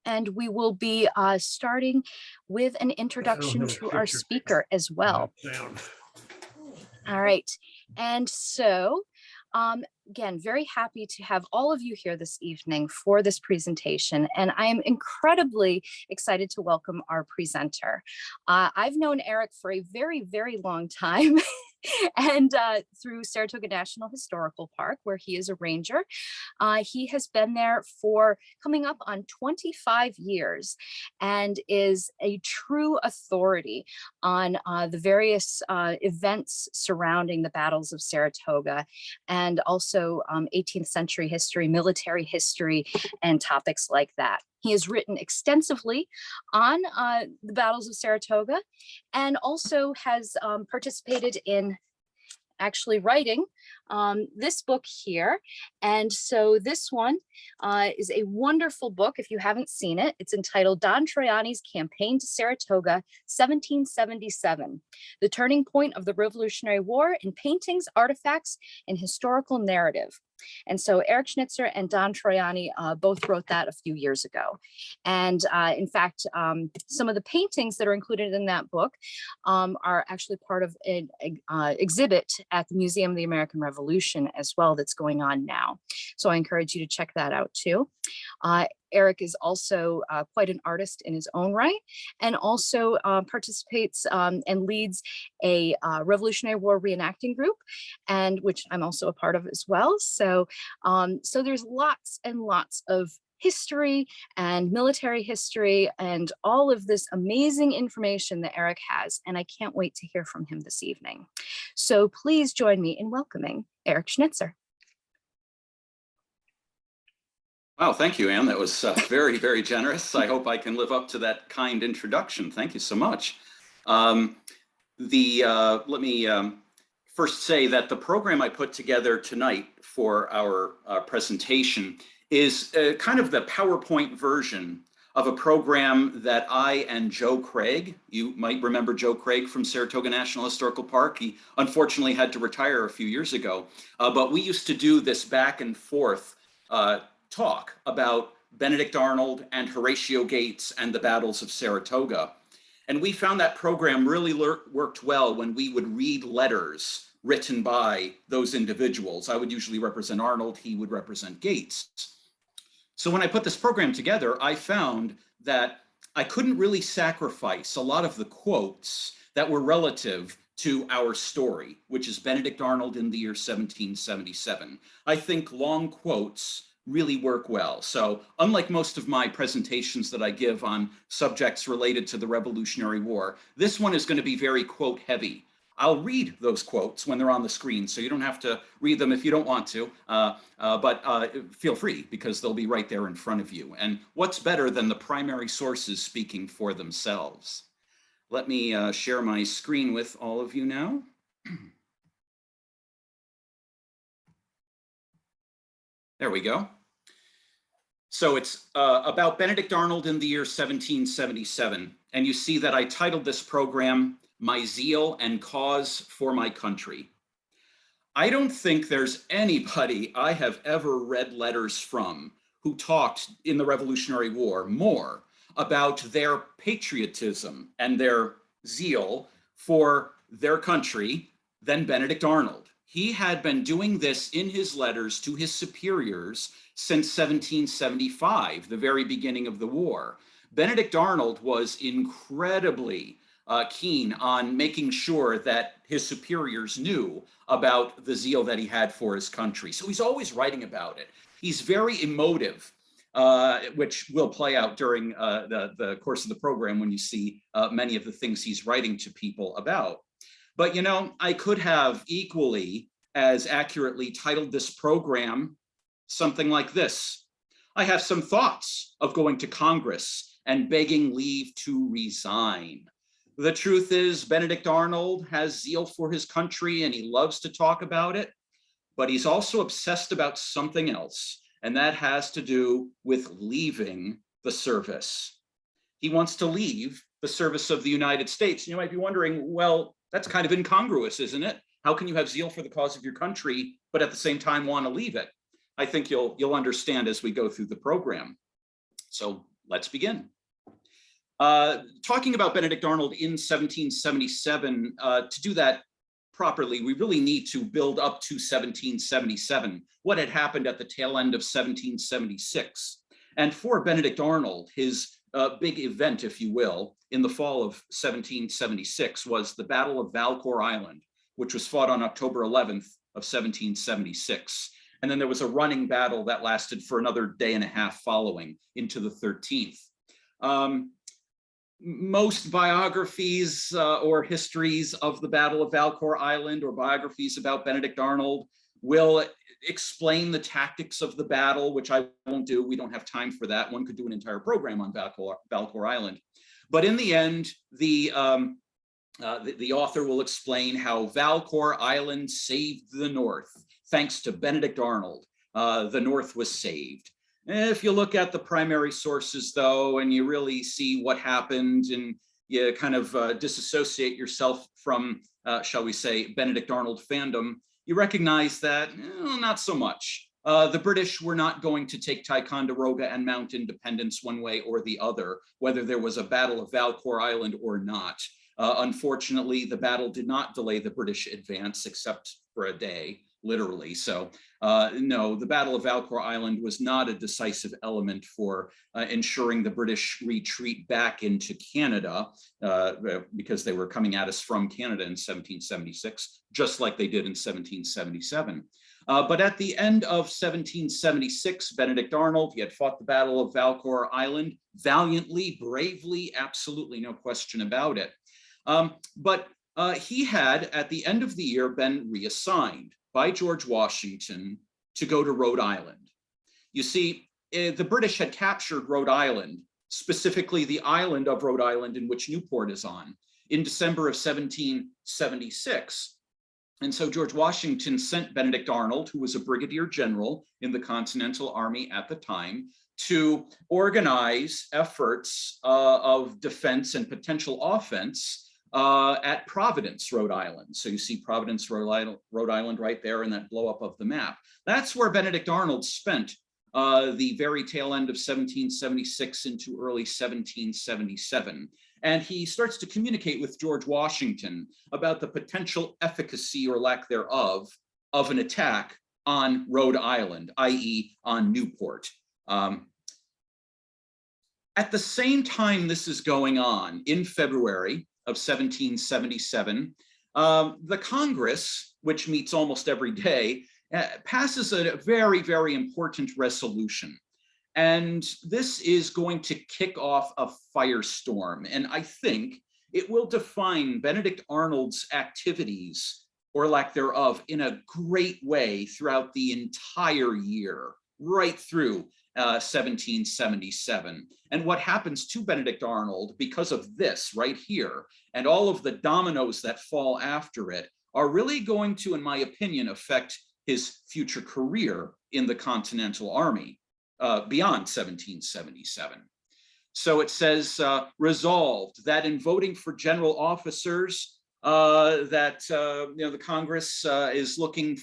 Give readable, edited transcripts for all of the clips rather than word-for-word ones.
And we will be starting with an introduction to our speaker as well. All right. And so, again, very happy to have all of you here this evening for this presentation. And I am incredibly excited to welcome our presenter. I've known Eric for a very, very long time. And through Saratoga National Historical Park, where he is a ranger. He has been there for coming up on 25 years and is a true authority on the various events surrounding the battles of Saratoga, and also 18th century history, military history, and topics like that. He has written extensively on the battles of Saratoga, and also has participated in actually writing this book here. And so this one is a wonderful book. If you haven't seen it, it's entitled Don Troiani's Campaign to Saratoga, 1777, The Turning Point of the Revolutionary War in Paintings, Artifacts, and Historical Narrative. And so Eric Schnitzer and Don Troiani both wrote that a few years ago. And in fact, some of the paintings that are included in that book are actually part of an exhibit at the Museum of the American Revolution as well that's going on now. So I encourage you to check that out too. Eric is also quite an artist in his own right, and also participates and leads a Revolutionary War reenacting group, and which I'm also a part of as well. So, so there's lots and lots of history and military history and all of this amazing information that Eric has, and I can't wait to hear from him this evening. So please join me in welcoming Eric Schnitzer. Wow, thank you, Anne. That was very, very generous. I hope I can live up to that kind introduction. Thank you so much. Let me first say that the program I put together tonight for our presentation is kind of the PowerPoint version of a program that I and Joe Craig, you might remember Joe Craig from Saratoga National Historical Park. He unfortunately had to retire a few years ago, but we used to do this back and forth talk about Benedict Arnold and Horatio Gates and the battles of Saratoga. And we found that program really worked well when we would read letters written by those individuals. I would usually represent Arnold, he would represent Gates. So when I put this program together, I found that I couldn't really sacrifice a lot of the quotes that were relative to our story, which is Benedict Arnold in the year 1777. I think long quotes really work well. So unlike most of my presentations that I give on subjects related to the Revolutionary War, this one is going to be very quote heavy. I'll read those quotes when they're on the screen, so you don't have to read them if you don't want to, but feel free because they'll be right there in front of you. And what's better than the primary sources speaking for themselves? Let me share my screen with all of you now. There we go. So it's about Benedict Arnold in the year 1777. And you see that I titled this program, My Zeal and Cause for My Country. I don't think there's anybody I have ever read letters from who talked in the Revolutionary War more about their patriotism and their zeal for their country than Benedict Arnold. He had been doing this in his letters to his superiors since 1775, the very beginning of the war. Benedict Arnold was incredibly keen on making sure that his superiors knew about the zeal that he had for his country. So he's always writing about it. He's very emotive, which will play out during the course of the program when you see many of the things he's writing to people about. But, you know, I could have equally as accurately titled this program something like this. I have some thoughts of going to Congress and begging leave to resign. The truth is, Benedict Arnold has zeal for his country and he loves to talk about it, but he's also obsessed about something else, and that has to do with leaving the service. He wants to leave the service of the United States. You might be wondering, well, that's kind of incongruous, isn't it? How can you have zeal for the cause of your country, but at the same time want to leave it? I think you'll understand as we go through the program. So let's begin. Talking about Benedict Arnold in 1777, to do that properly, we really need to build up to 1777, what had happened at the tail end of 1776. And for Benedict Arnold, his big event, if you will, in the fall of 1776 was the Battle of Valcour Island, which was fought on October 11th of 1776. And then there was a running battle that lasted for another day and a half following into the 13th. Most biographies or histories of the Battle of Valcour Island or biographies about Benedict Arnold will explain the tactics of the battle, which I won't do. We don't have time for that. One could do an entire program on Valcour Island. But in the end, the author will explain how Valcour Island saved the North. Thanks to Benedict Arnold, the North was saved. If you look at the primary sources, though, and you really see what happened and you kind of disassociate yourself from, shall we say, Benedict Arnold fandom, you recognize that not so much. The British were not going to take Ticonderoga and Mount Independence one way or the other, whether there was a Battle of Valcour Island or not. Unfortunately, the battle did not delay the British advance except for a day, literally. So no, the Battle of Valcour Island was not a decisive element for ensuring the British retreat back into Canada because they were coming at us from Canada in 1776, just like they did in 1777. But at the end of 1776, Benedict Arnold, he had fought the Battle of Valcour Island valiantly, bravely, absolutely no question about it. But he had, at the end of the year, been reassigned by George Washington to go to Rhode Island. You see, the British had captured Rhode Island, specifically the island of Rhode Island in which Newport is on, in December of 1776. And so George Washington sent Benedict Arnold, who was a brigadier general in the Continental Army at the time, to organize efforts of defense and potential offense at Providence, Rhode Island. So you see Providence, Rhode Island right there in that blow up of the map. That's where Benedict Arnold spent the very tail end of 1776 into early 1777. And he starts to communicate with George Washington about the potential efficacy or lack thereof of an attack on Rhode Island, i.e. on Newport. At the same time this is going on, in February of 1777, the Congress, which meets almost every day, passes a very, very important resolution. And this is going to kick off a firestorm. And I think it will define Benedict Arnold's activities, or lack thereof, in a great way throughout the entire year, right through 1777. And what happens to Benedict Arnold because of this right here, and all of the dominoes that fall after it, are really going to, in my opinion, affect his future career in the Continental Army beyond 1777. So it says, resolved that in voting for general officers, the Congress is looking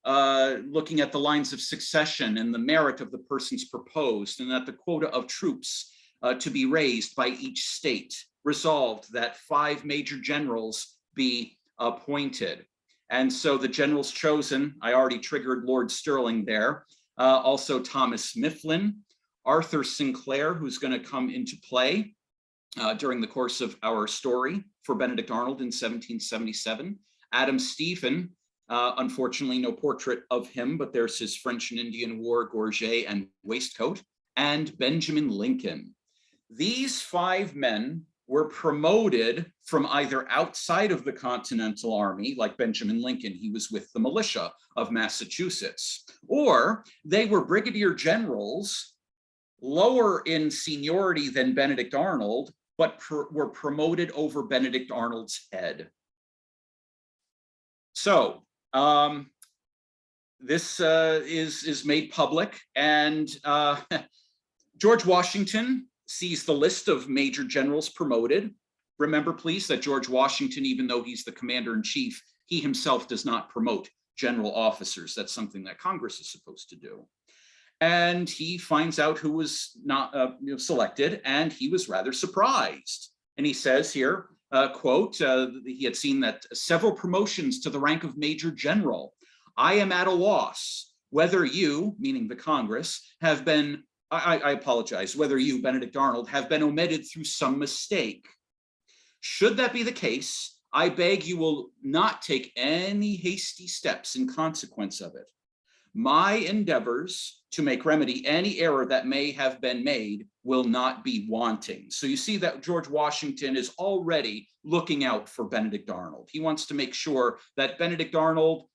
at the lines of succession and the merit of the persons proposed, and that the quota of troops to be raised by each state. Resolved that 5 major generals be appointed. And so the generals chosen, I already triggered Lord Stirling there, also Thomas Mifflin, Arthur Sinclair, who's going to come into play during the course of our story for Benedict Arnold in 1777, Adam Stephen, unfortunately no portrait of him, but there's his French and Indian War gorget and waistcoat, and Benjamin Lincoln. These 5 men were promoted from either outside of the Continental Army, like Benjamin Lincoln, he was with the militia of Massachusetts, or they were brigadier generals, lower in seniority than Benedict Arnold, but were promoted over Benedict Arnold's head. So this is made public, and George Washington sees the list of major generals promoted. Remember, please, that George Washington, even though he's the commander-in-chief, he himself does not promote general officers. That's something that Congress is supposed to do. And he finds out who was not selected, and he was rather surprised. And he says here, quote, he had seen that several promotions to the rank of Major General. I am at a loss whether you, meaning the Congress, have been, I apologize, whether you, Benedict Arnold, have been omitted through some mistake. Should that be the case, I beg you will not take any hasty steps in consequence of it. My endeavors to make remedy any error that may have been made will not be wanting. So you see that George Washington is already looking out for Benedict Arnold. He wants to make sure that Benedict Arnold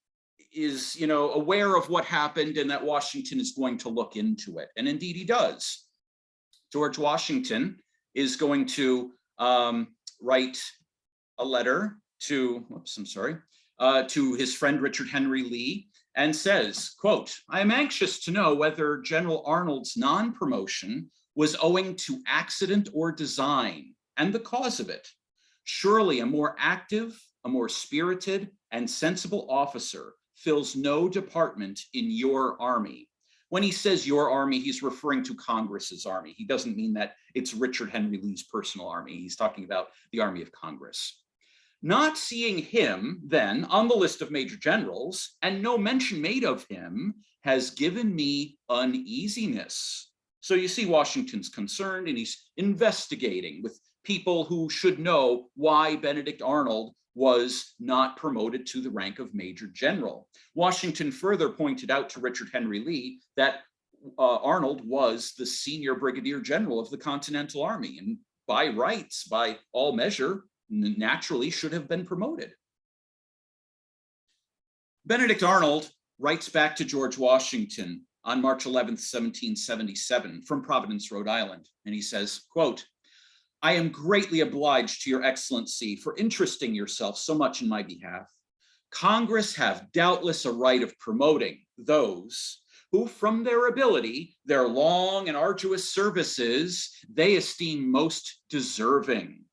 is, aware of what happened and that Washington is going to look into it. And indeed he does. George Washington is going to write a letter to, to his friend Richard Henry Lee, and says, quote, I am anxious to know whether General Arnold's non-promotion was owing to accident or design, and the cause of it. Surely a more active, a more spirited, and sensible officer fills no department in your army. When he says your army, he's referring to Congress's army. He doesn't mean that it's Richard Henry Lee's personal army. He's talking about the army of Congress. Not seeing him then on the list of major generals, and no mention made of him, has given me uneasiness. So you see Washington's concerned, and he's investigating with people who should know why Benedict Arnold was not promoted to the rank of major general. Washington further pointed out to Richard Henry Lee that Arnold was the senior brigadier general of the Continental Army, and by rights, by all measure, naturally should have been promoted. Benedict Arnold writes back to George Washington on March 11th, 1777 from Providence, Rhode Island. And he says, quote, I am greatly obliged to your excellency for interesting yourself so much in my behalf. Congress have doubtless a right of promoting those who from their ability, their long and arduous services, they esteem most deserving.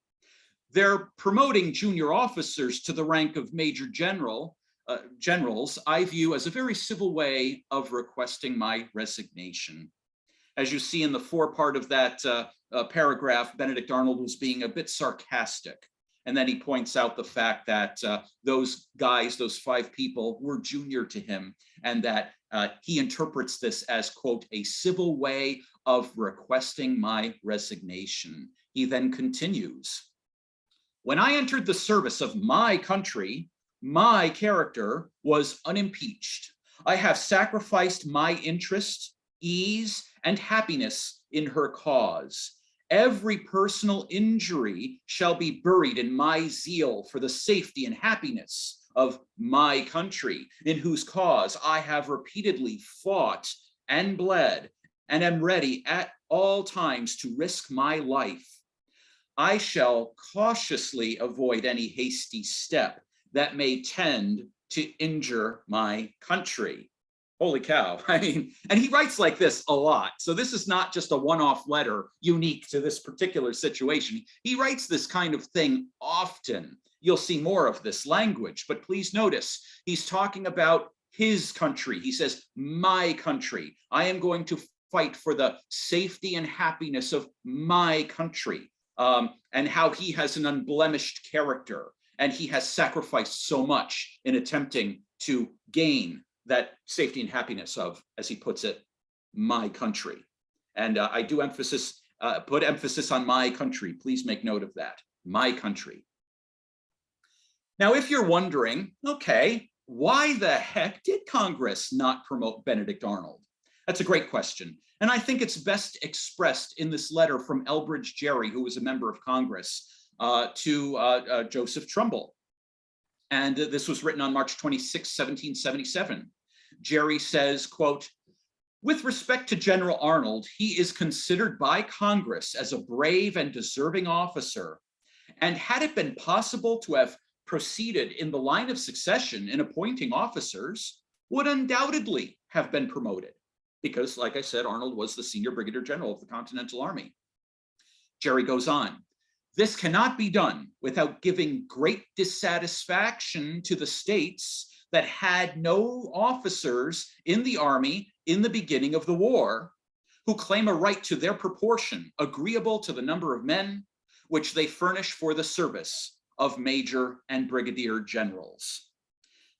They're promoting junior officers to the rank of major generals, I view as a very civil way of requesting my resignation. As you see in the forepart of that paragraph, Benedict Arnold was being a bit sarcastic. And then he points out the fact that those guys, those 5 people, were junior to him, and that he interprets this as, quote, a civil way of requesting my resignation. He then continues, when I entered the service of my country, my character was unimpeached. I have sacrificed my interest, ease, and happiness in her cause. Every personal injury shall be buried in my zeal for the safety and happiness of my country, in whose cause I have repeatedly fought and bled, and am ready at all times to risk my life. I shall cautiously avoid any hasty step that may tend to injure my country. Holy cow. I mean, and he writes like this a lot. So this is not just a one-off letter unique to this particular situation. He writes this kind of thing often. You'll see more of this language, but please notice he's talking about his country. He says, my country. I am going to fight for the safety and happiness of my country. And how he has an unblemished character, and he has sacrificed so much in attempting to gain that safety and happiness of, as he puts it, my country. And I do put emphasis on my country. Please make note of that, my country. Now, if you're wondering, okay, why the heck did Congress not promote Benedict Arnold? That's a great question. And I think it's best expressed in this letter from Elbridge Gerry, who was a member of Congress, to Joseph Trumbull. And this was written on March 26, 1777. Gerry says, quote, with respect to General Arnold, he is considered by Congress as a brave and deserving officer. And had it been possible to have proceeded in the line of succession in appointing officers, would undoubtedly have been promoted. Because, like I said, Arnold was the senior brigadier general of the Continental Army. Gerry goes on, this cannot be done without giving great dissatisfaction to the states that had no officers in the army in the beginning of the war, who claim a right to their proportion agreeable to the number of men which they furnish for the service of major and brigadier generals.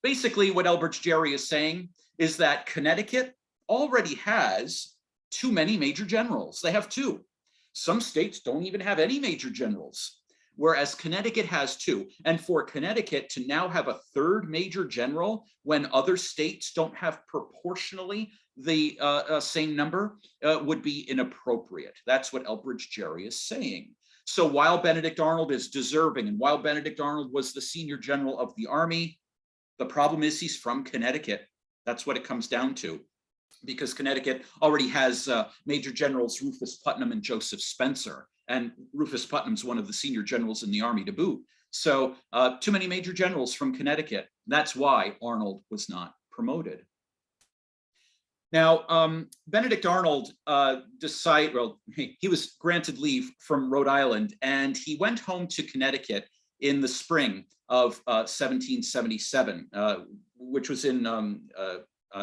Basically, what Elbridge Gerry is saying is that Connecticut already has too many major generals. They have two. Some states don't even have any major generals, whereas Connecticut has two. And for Connecticut to now have a third major general when other states don't have proportionally the same number would be inappropriate. That's what Elbridge Gerry is saying. So while Benedict Arnold is deserving, and while Benedict Arnold was the senior general of the army, the problem is he's from Connecticut. That's what it comes down to, because Connecticut already has Major Generals Rufus Putnam and Joseph Spencer, and Rufus Putnam's one of the senior generals in the army to boot. So too many major generals from Connecticut. That's why Arnold was not promoted. Now, Benedict Arnold he was granted leave from Rhode Island, and he went home to Connecticut in the spring of 1777, which was in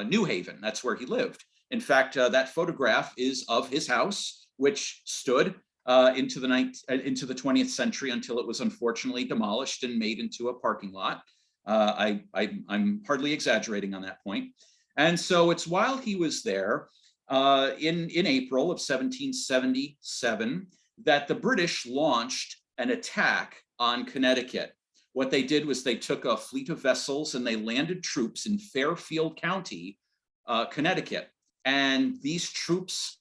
New Haven. That's where he lived. In fact, that photograph is of his house, which stood into the 20th century until it was unfortunately demolished and made into a parking lot. I'm hardly exaggerating on that point. And so it's while he was there in April of 1777 that the British launched an attack on Connecticut. What they did was they took a fleet of vessels and they landed troops in Fairfield County, Connecticut. And these troops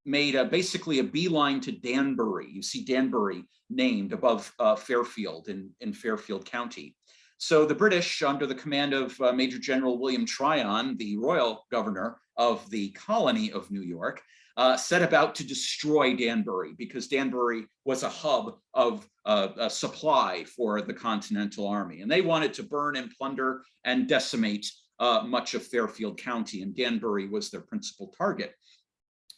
made basically a beeline to Danbury. You see Danbury named above Fairfield in Fairfield County. So the British, under the command of Major General William Tryon, the royal governor of the colony of New York, set about to destroy Danbury, because Danbury was a hub of a supply for the Continental Army. And they wanted to burn and plunder and decimate much of Fairfield County, and Danbury was their principal target.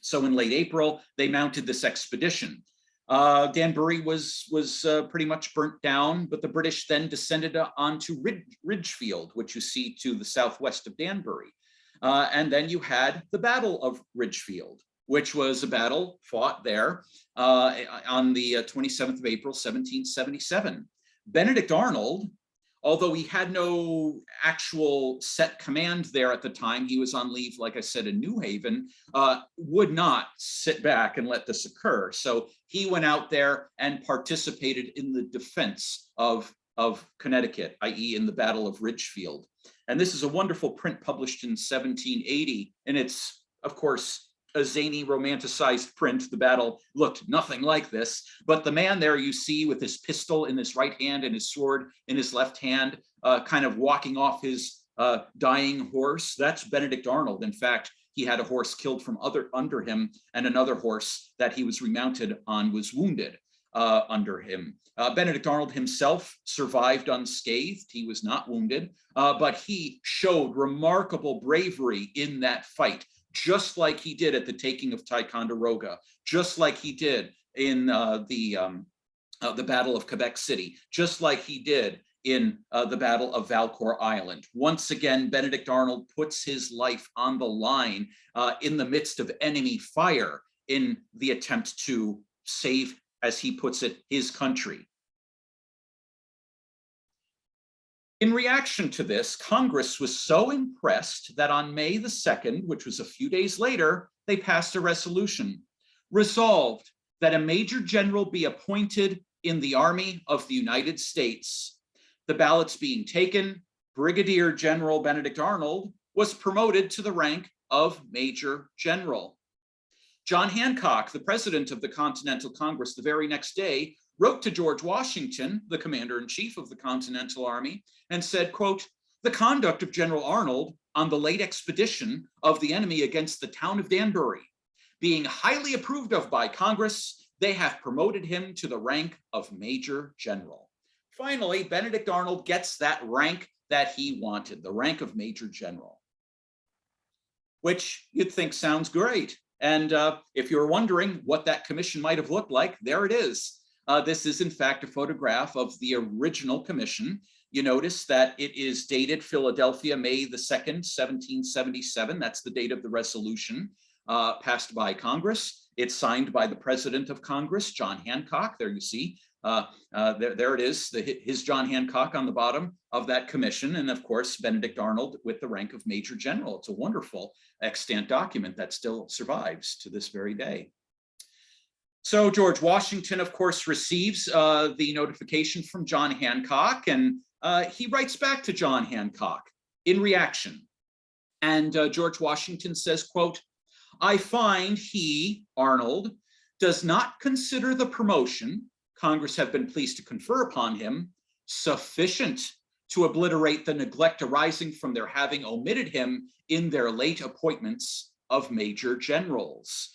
So in late April, they mounted this expedition. Danbury was pretty much burnt down, but the British then descended onto Ridgefield, which you see to the southwest of Danbury. And then you had the Battle of Ridgefield, which was a battle fought there on the 27th of April, 1777. Benedict Arnold, although he had no actual set command there at the time, he was on leave, like I said, in New Haven, would not sit back and let this occur. So he went out there and participated in the defense of Connecticut, i.e. in the Battle of Ridgefield. And this is a wonderful print published in 1780. And it's, of course, a zany, romanticized print. The battle looked nothing like this, but the man there you see with his pistol in his right hand and his sword in his left hand, kind of walking off his dying horse, that's Benedict Arnold. In fact, he had a horse killed from under him, and another horse that he was remounted on was wounded under him. Benedict Arnold himself survived unscathed. He was not wounded, but he showed remarkable bravery in that fight, just like he did at the taking of Ticonderoga, just like he did in the Battle of Quebec City, just like he did in the Battle of Valcour Island. Once again, Benedict Arnold puts his life on the line in the midst of enemy fire in the attempt to save, as he puts it, his country. In reaction to this, Congress was so impressed that on May the 2nd, which was a few days later, they passed a resolution, resolved that a major general be appointed in the Army of the United States. The ballots being taken, Brigadier General Benedict Arnold was promoted to the rank of Major General. John Hancock, the president of the Continental Congress, the very next day, wrote to George Washington, the commander-in-chief of the Continental Army, and said, quote, "The conduct of General Arnold on the late expedition of the enemy against the town of Danbury, being highly approved of by Congress, they have promoted him to the rank of Major General." Finally, Benedict Arnold gets that rank that he wanted, the rank of Major General, which you'd think sounds great. And if you're wondering what that commission might have looked like, there it is. This is, in fact, a photograph of the original commission. You notice that it is dated Philadelphia, May the 2nd, 1777. That's the date of the resolution passed by Congress. It's signed by the President of Congress, John Hancock. There you see, there it is, his John Hancock on the bottom of that commission. And of course, Benedict Arnold with the rank of Major General. It's a wonderful extant document that still survives to this very day. So George Washington, of course, receives the notification from John Hancock, and he writes back to John Hancock in reaction. And George Washington says, quote, "I find he, Arnold, does not consider the promotion Congress have been pleased to confer upon him sufficient to obliterate the neglect arising from their having omitted him in their late appointments of major generals.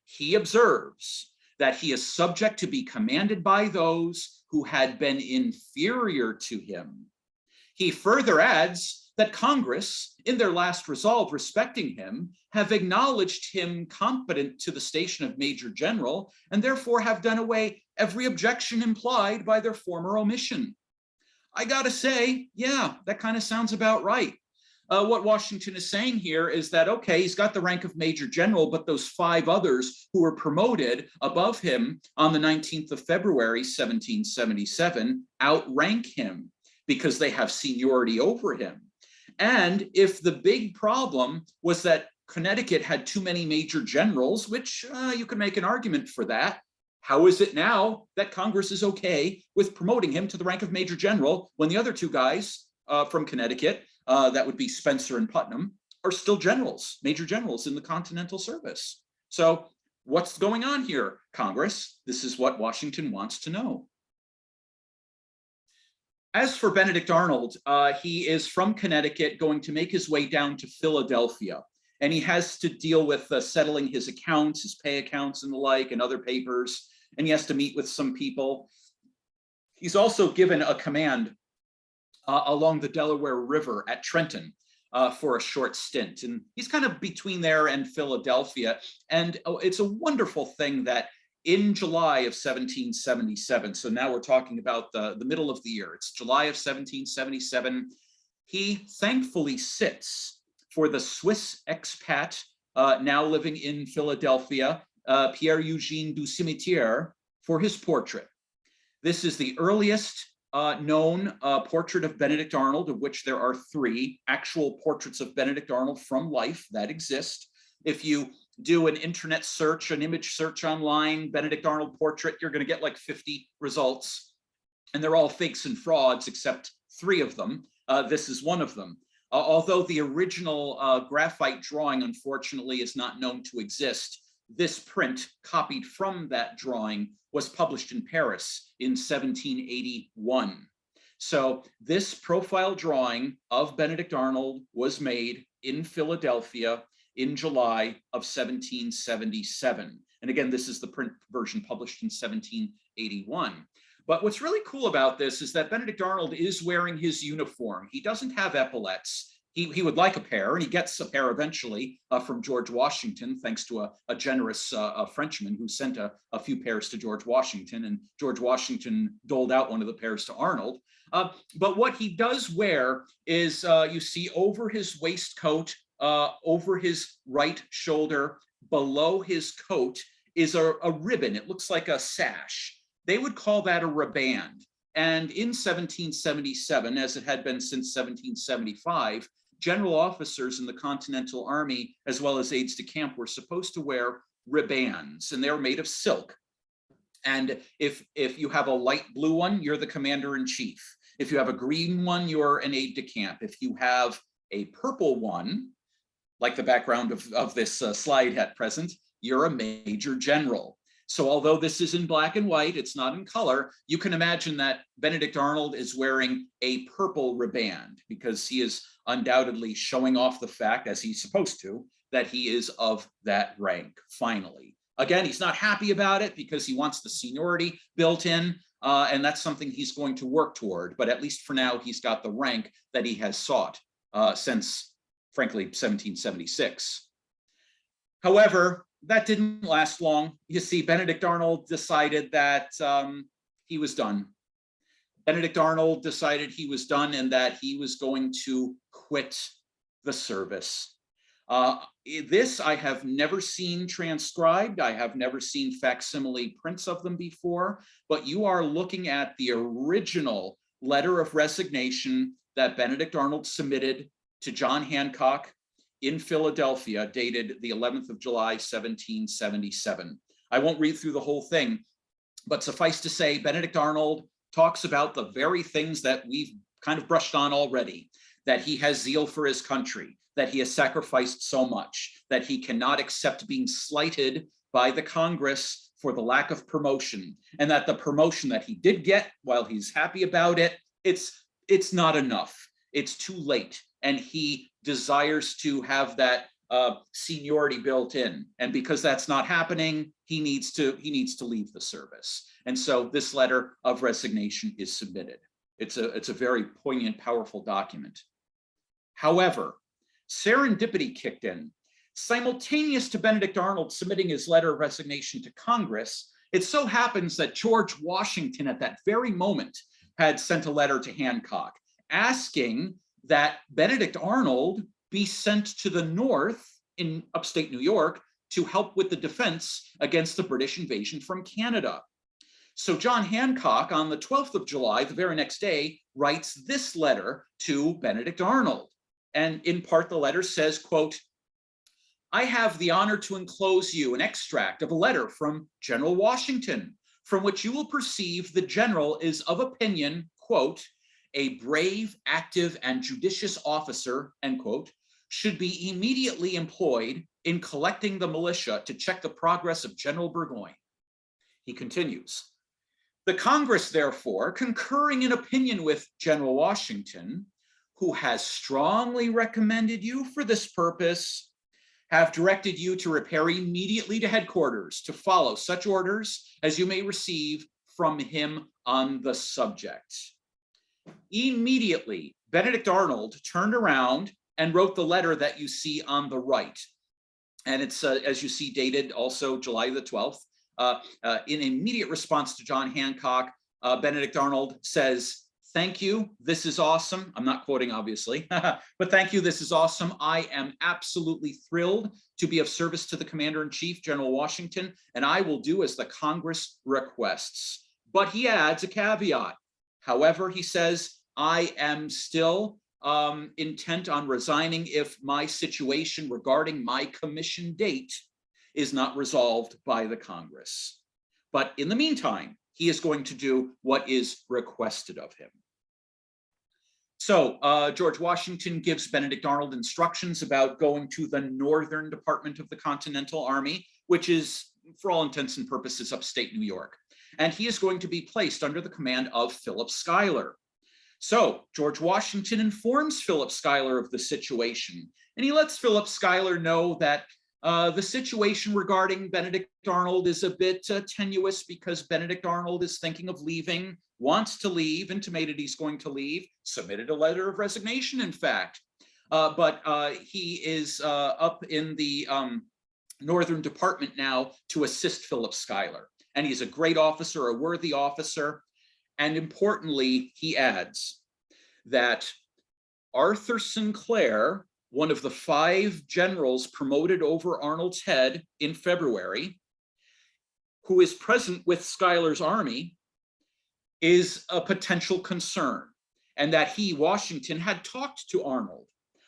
He observes that he is subject to be commanded by those who had been inferior to him. He further adds that Congress, in their last resolve respecting him, have acknowledged him competent to the station of Major General, and therefore have done away every objection implied by their former omission." I gotta say, yeah, that kind of sounds about right. What Washington is saying here is that, okay, he's got the rank of Major General, but those 5 others who were promoted above him on the 19th of February, 1777, outrank him because they have seniority over him. And if the big problem was that Connecticut had too many major generals, which you can make an argument for that, how is it now that Congress is okay with promoting him to the rank of Major General when the other 2 guys from Connecticut, that would be Spencer and Putnam, are still generals, major generals in the Continental Service? So what's going on here, Congress? This is what Washington wants to know. As for Benedict Arnold, he is from Connecticut, going to make his way down to Philadelphia. And he has to deal with settling his accounts, his pay accounts and the like, and other papers. And he has to meet with some people. He's also given a command along the Delaware River at Trenton for a short stint. And he's kind of between there and Philadelphia. And it's a wonderful thing that in July of 1777, so now we're talking about the middle of the year, it's July of 1777, he thankfully sits for the Swiss expat now living in Philadelphia, Pierre-Eugène du Cimetière, for his portrait. This is the earliest known portrait of Benedict Arnold, of which there are 3 actual portraits of Benedict Arnold from life that exist. If you do an internet search, an image search online, Benedict Arnold portrait, you're going to get like 50 results. And they're all fakes and frauds, except 3 of them. This is one of them. Although the original graphite drawing, unfortunately, is not known to exist, this print, copied from that drawing, was published in Paris in 1781. So this profile drawing of Benedict Arnold was made in Philadelphia in July of 1777. And again, this is the print version published in 1781. But what's really cool about this is that Benedict Arnold is wearing his uniform. He doesn't have epaulets. He would like a pair, and he gets a pair eventually from George Washington, thanks to a generous Frenchman who sent a few pairs to George Washington, and George Washington doled out one of the pairs to Arnold. But what he does wear is, you see over his waistcoat, over his right shoulder, below his coat, is a ribbon. It looks like a sash. They would call that a riband. And in 1777, as it had been since 1775, general officers in the Continental Army, as well as aides de camp, were supposed to wear ribands, and they were made of silk. And if you have a light blue one, you're the commander-in-chief. If you have a green one, you're an aide de camp. If you have a purple one, like the background of this slide at present, you're a major general. So although this is in black and white, it's not in color, you can imagine that Benedict Arnold is wearing a purple riband because he is undoubtedly showing off the fact, as he's supposed to, that he is of that rank, finally. Again, he's not happy about it because he wants the seniority built in, and that's something he's going to work toward. But at least for now, he's got the rank that he has sought since, frankly, 1776. However, that didn't last long. You see, Benedict Arnold decided that he was done. Benedict Arnold decided he was done and that he was going to quit the service. This I have never seen transcribed. I have never seen facsimile prints of them before, but you are looking at the original letter of resignation that Benedict Arnold submitted to John Hancock in Philadelphia, dated the 11th of July, 1777. I won't read through the whole thing, but suffice to say, Benedict Arnold talks about the very things that we've kind of brushed on already, that he has zeal for his country, that he has sacrificed so much, that he cannot accept being slighted by the Congress for the lack of promotion, and that the promotion that he did get, while he's happy about it, it's not enough. It's too late, and he desires to have that seniority built in, and because that's not happening, he needs to leave the service. And so this letter of resignation is submitted. It's a very poignant, powerful document. However, serendipity kicked in. Simultaneous to Benedict Arnold submitting his letter of resignation to Congress, it so happens that George Washington at that very moment had sent a letter to Hancock asking that Benedict Arnold be sent to the north in upstate New York to help with the defense against the British invasion from Canada. So John Hancock, on the 12th of July, the very next day, writes this letter to Benedict Arnold. And in part, the letter says, quote, "I have the honor to enclose you an extract of a letter from General Washington, from which you will perceive the general is of opinion, quote, a brave, active, and judicious officer, end quote, should be immediately employed in collecting the militia to check the progress of General Burgoyne." He continues, "The Congress, therefore, concurring in opinion with General Washington, who has strongly recommended you for this purpose, have directed you to repair immediately to headquarters to follow such orders as you may receive from him on the subject." Immediately, Benedict Arnold turned around and wrote the letter that you see on the right. And it's, as you see, dated also July the 12th. In immediate response to John Hancock, Benedict Arnold says, "Thank you, this is awesome." I'm not quoting, obviously, but "Thank you, this is awesome. I am absolutely thrilled to be of service to the Commander-in-Chief, General Washington, and I will do as the Congress requests." But he adds a caveat. However, he says, "I am still intent on resigning if my situation regarding my commission date is not resolved by the Congress. But in the meantime, he is going to do what is requested of him." So George Washington gives Benedict Arnold instructions about going to the northern department of the Continental Army, which is, for all intents and purposes, upstate New York. And he is going to be placed under the command of Philip Schuyler. So George Washington informs Philip Schuyler of the situation, and he lets Philip Schuyler know that the situation regarding Benedict Arnold is a bit tenuous because Benedict Arnold is thinking of leaving, wants to leave, intimated he's going to leave, submitted a letter of resignation, in fact. But he is up in the northern department now to assist Philip Schuyler. And he's a great officer, a worthy officer. And importantly, he adds that Arthur Sinclair, one of the 5 generals promoted over Arnold's head in February, who is present with Schuyler's army, is a potential concern, and that he, Washington, had talked to Arnold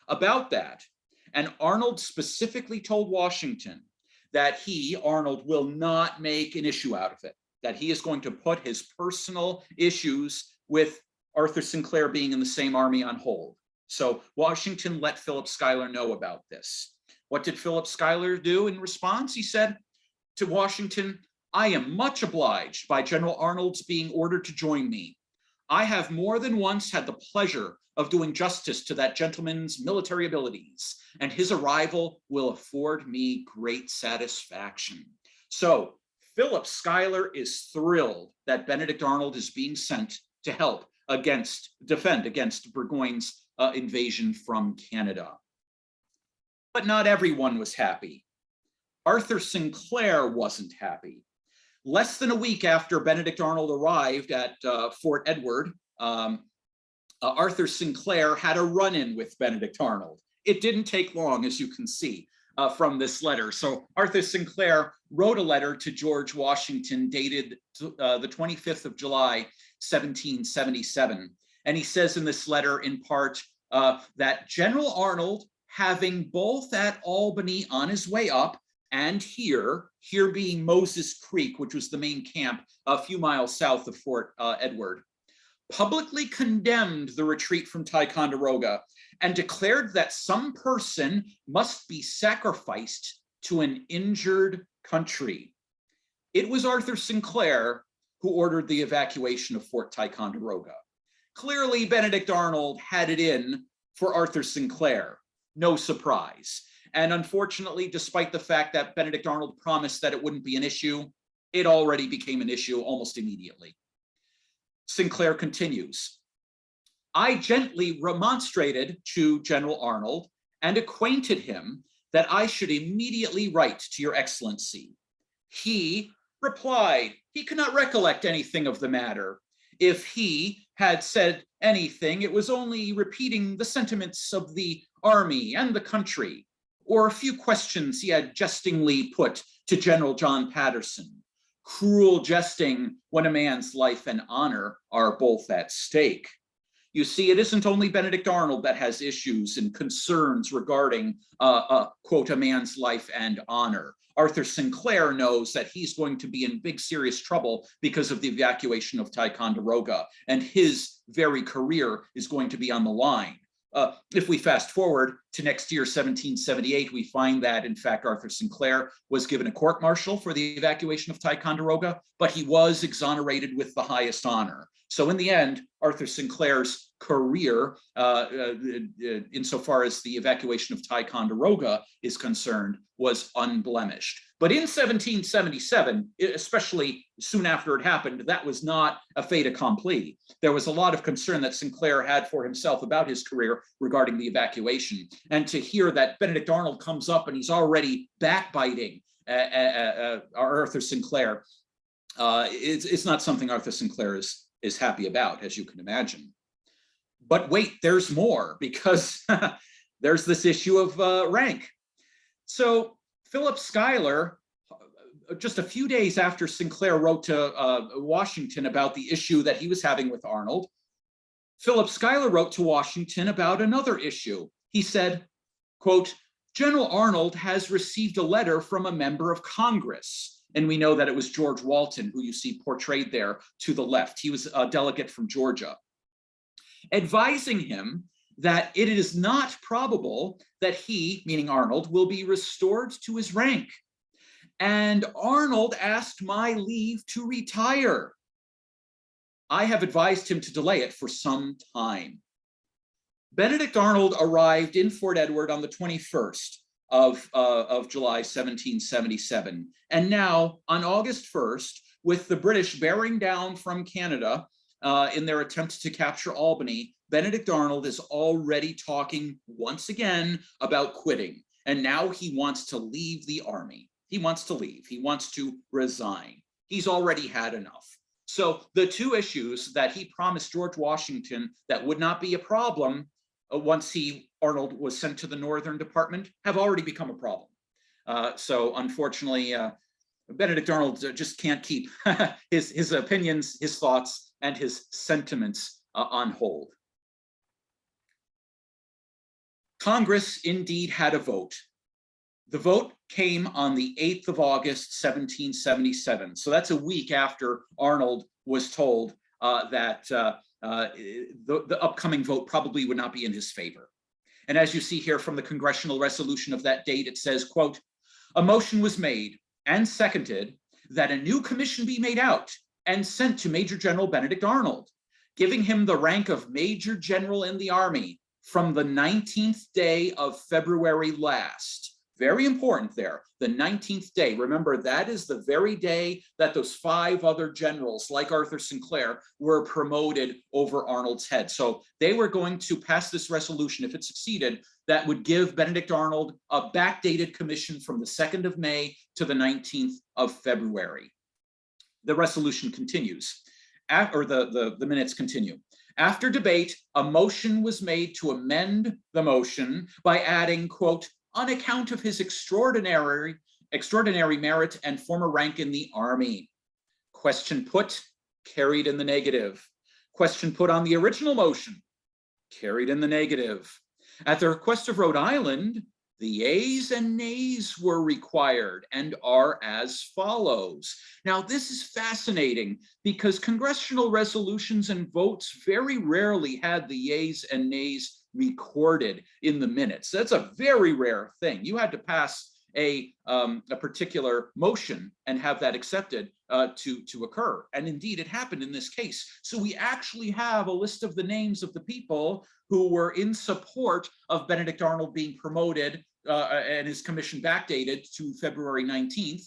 about that. And Arnold specifically told Washington that he, Arnold, will not make an issue out of it, that he is going to put his personal issues with Arthur Sinclair being in the same army on hold. So Washington let Philip Schuyler know about this. What did Philip Schuyler do in response? He said to Washington, "I am much obliged by General Arnold's being ordered to join me. I have more than once had the pleasure of doing justice to that gentleman's military abilities, and his arrival will afford me great satisfaction." So Philip Schuyler is thrilled that Benedict Arnold is being sent to help defend against Burgoyne's invasion from Canada. But not everyone was happy. Arthur Sinclair wasn't happy. Less than a week after Benedict Arnold arrived at Fort Edward, Arthur Sinclair had a run-in with Benedict Arnold. It didn't take long, as you can see from this letter. So Arthur Sinclair wrote a letter to George Washington dated the 25th of July, 1777. And he says in this letter, in part, that General Arnold, having both at Albany on his way up and here being Moses Creek, which was the main camp a few miles south of Fort Edward, publicly condemned the retreat from Ticonderoga and declared that some person must be sacrificed to an injured country. It was Arthur Sinclair who ordered the evacuation of Fort Ticonderoga. Clearly, Benedict Arnold had it in for Arthur Sinclair. No surprise. And unfortunately, despite the fact that Benedict Arnold promised that it wouldn't be an issue, it already became an issue almost immediately. Sinclair continues, I gently remonstrated to General Arnold and acquainted him that I should immediately write to your excellency. He replied, he could not recollect anything of the matter. If he had said anything, it was only repeating the sentiments of the army and the country, or a few questions he had jestingly put to General John Patterson. Cruel jesting when a man's life and honor are both at stake. You see, it isn't only Benedict Arnold that has issues and concerns regarding, quote, a man's life and honor. Arthur Sinclair knows that he's going to be in big serious trouble because of the evacuation of Ticonderoga, and his very career is going to be on the line. If we fast forward to next year, 1778, we find that, in fact, Arthur Sinclair was given a court-martial for the evacuation of Ticonderoga, but he was exonerated with the highest honor. So in the end, Arthur Sinclair's career, insofar as the evacuation of Ticonderoga is concerned, was unblemished. But in 1777, especially soon after it happened, that was not a fait accompli. There was a lot of concern that Sinclair had for himself about his career regarding the evacuation. And to hear that Benedict Arnold comes up and he's already backbiting Arthur Sinclair, it's not something Arthur Sinclair is happy about, as you can imagine. But wait, there's more, because there's this issue of rank. So Philip Schuyler, just a few days after Sinclair wrote to Washington about the issue that he was having with Arnold, Philip Schuyler wrote to Washington about another issue. He said, quote, General Arnold has received a letter from a member of Congress. And we know that it was George Walton, who you see portrayed there to the left. He was a delegate from Georgia, advising him that it is not probable that he, meaning Arnold, will be restored to his rank. And Arnold asked my leave to retire. I have advised him to delay it for some time. Benedict Arnold arrived in Fort Edward on the 21st of July, 1777. And now, on August 1st, with the British bearing down from Canada in their attempt to capture Albany, Benedict Arnold is already talking once again about quitting. And now he wants to leave the army. He wants to leave. He wants to resign. He's already had enough. So the two issues that he promised George Washington that would not be a problem once Arnold was sent to the Northern Department have already become a problem. So unfortunately, Benedict Arnold just can't keep his opinions, his thoughts, and his sentiments on hold. Congress indeed had a vote. The vote came on the 8th of August, 1777. So that's a week after Arnold was told that the upcoming vote probably would not be in his favor. And as you see here from the congressional resolution of that date, it says, quote, a motion was made and seconded that a new commission be made out and sent to Major General Benedict Arnold, giving him the rank of Major General in the Army from the 19th day of February last. Very important there, the 19th day. Remember, that is the very day that those 5 other generals, like Arthur Sinclair, were promoted over Arnold's head. So they were going to pass this resolution, if it succeeded, that would give Benedict Arnold a backdated commission from the 2nd of May to the 19th of February. The resolution continues, or the minutes continue. After debate, a motion was made to amend the motion by adding, quote, on account of his extraordinary merit and former rank in the army. Question put, carried in the negative. Question put on the original motion, carried in the negative. At the request of Rhode Island, the yeas and nays were required and are as follows. Now, this is fascinating because congressional resolutions and votes very rarely had the yeas and nays recorded in the minutes. That's a very rare thing. You had to pass a particular motion and have that accepted to occur. And indeed, it happened in this case. So we actually have a list of the names of the people who were in support of Benedict Arnold being promoted and his commission backdated to February 19th.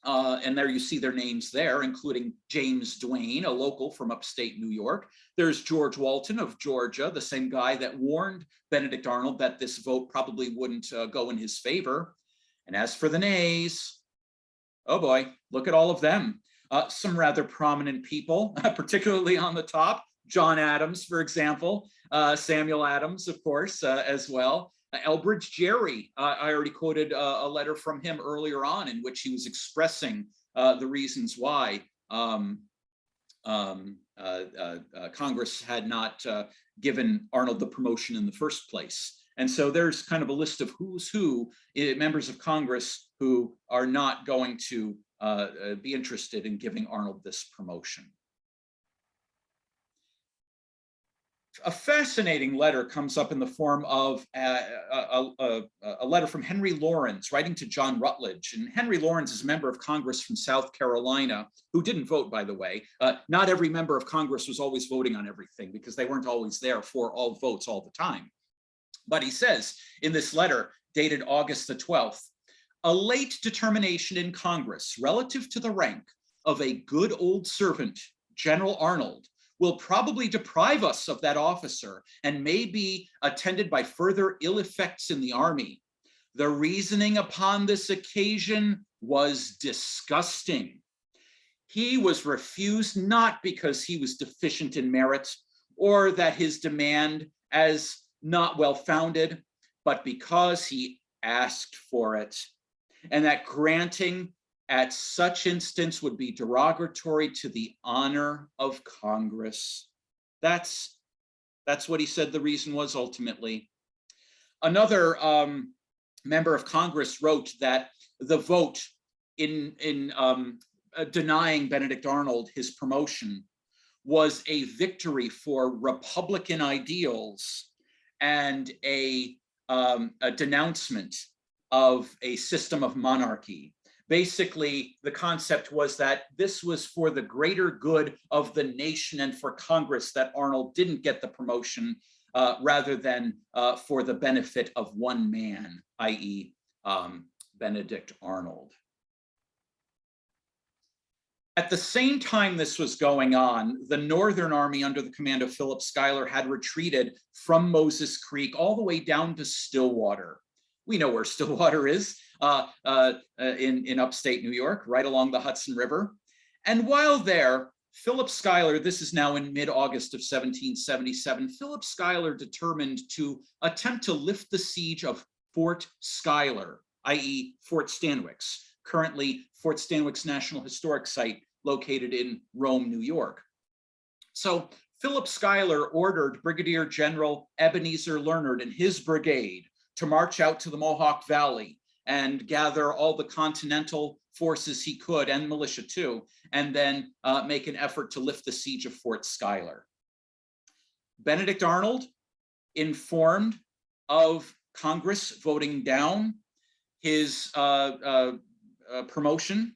And there you see their names there, including James Duane, a local from upstate New York. There's George Walton of Georgia, the same guy that warned Benedict Arnold that this vote probably wouldn't go in his favor. And as for the nays, oh boy, look at all of them. Some rather prominent people, particularly on the top. John Adams, for example, Samuel Adams, of course, as well. Elbridge Gerry, I already quoted a letter from him earlier on in which he was expressing the reasons why Congress had not given Arnold the promotion in the first place. And so there's kind of a list of who's who, members of Congress who are not going to be interested in giving Arnold this promotion. A fascinating letter comes up in the form of a letter from Henry Laurens writing to John Rutledge. And Henry Laurens is a member of Congress from South Carolina who didn't vote, by the way. Not every member of Congress was always voting on everything because they weren't always there for all votes all the time. But he says in this letter dated August the 12th, a late determination in Congress relative to the rank of a good old servant, General Arnold, will probably deprive us of that officer and may be attended by further ill effects in the army. The reasoning upon this occasion was disgusting. He was refused not because he was deficient in merit or that his demand as not well-founded, but because he asked for it, and that granting at such instance would be derogatory to the honor of Congress. That's what he said the reason was ultimately. Another member of Congress wrote that the vote in denying Benedict Arnold his promotion was a victory for Republican ideals and a denouncement of a system of monarchy. Basically, the concept was that this was for the greater good of the nation and for Congress that Arnold didn't get the promotion rather than for the benefit of one man, i.e. Benedict Arnold. At the same time this was going on, the Northern Army under the command of Philip Schuyler had retreated from Moses Creek all the way down to Stillwater. We know where Stillwater is in upstate New York, right along the Hudson River. And while there, Philip Schuyler, this is now in mid-August of 1777, Philip Schuyler determined to attempt to lift the siege of Fort Schuyler, i.e. Fort Stanwix, currently Fort Stanwix National Historic Site located in Rome, New York. So Philip Schuyler ordered Brigadier General Ebenezer Leonard and his brigade to march out to the Mohawk Valley and gather all the Continental forces he could, and militia too, and then make an effort to lift the siege of Fort Schuyler. Benedict Arnold, informed of Congress voting down his promotion,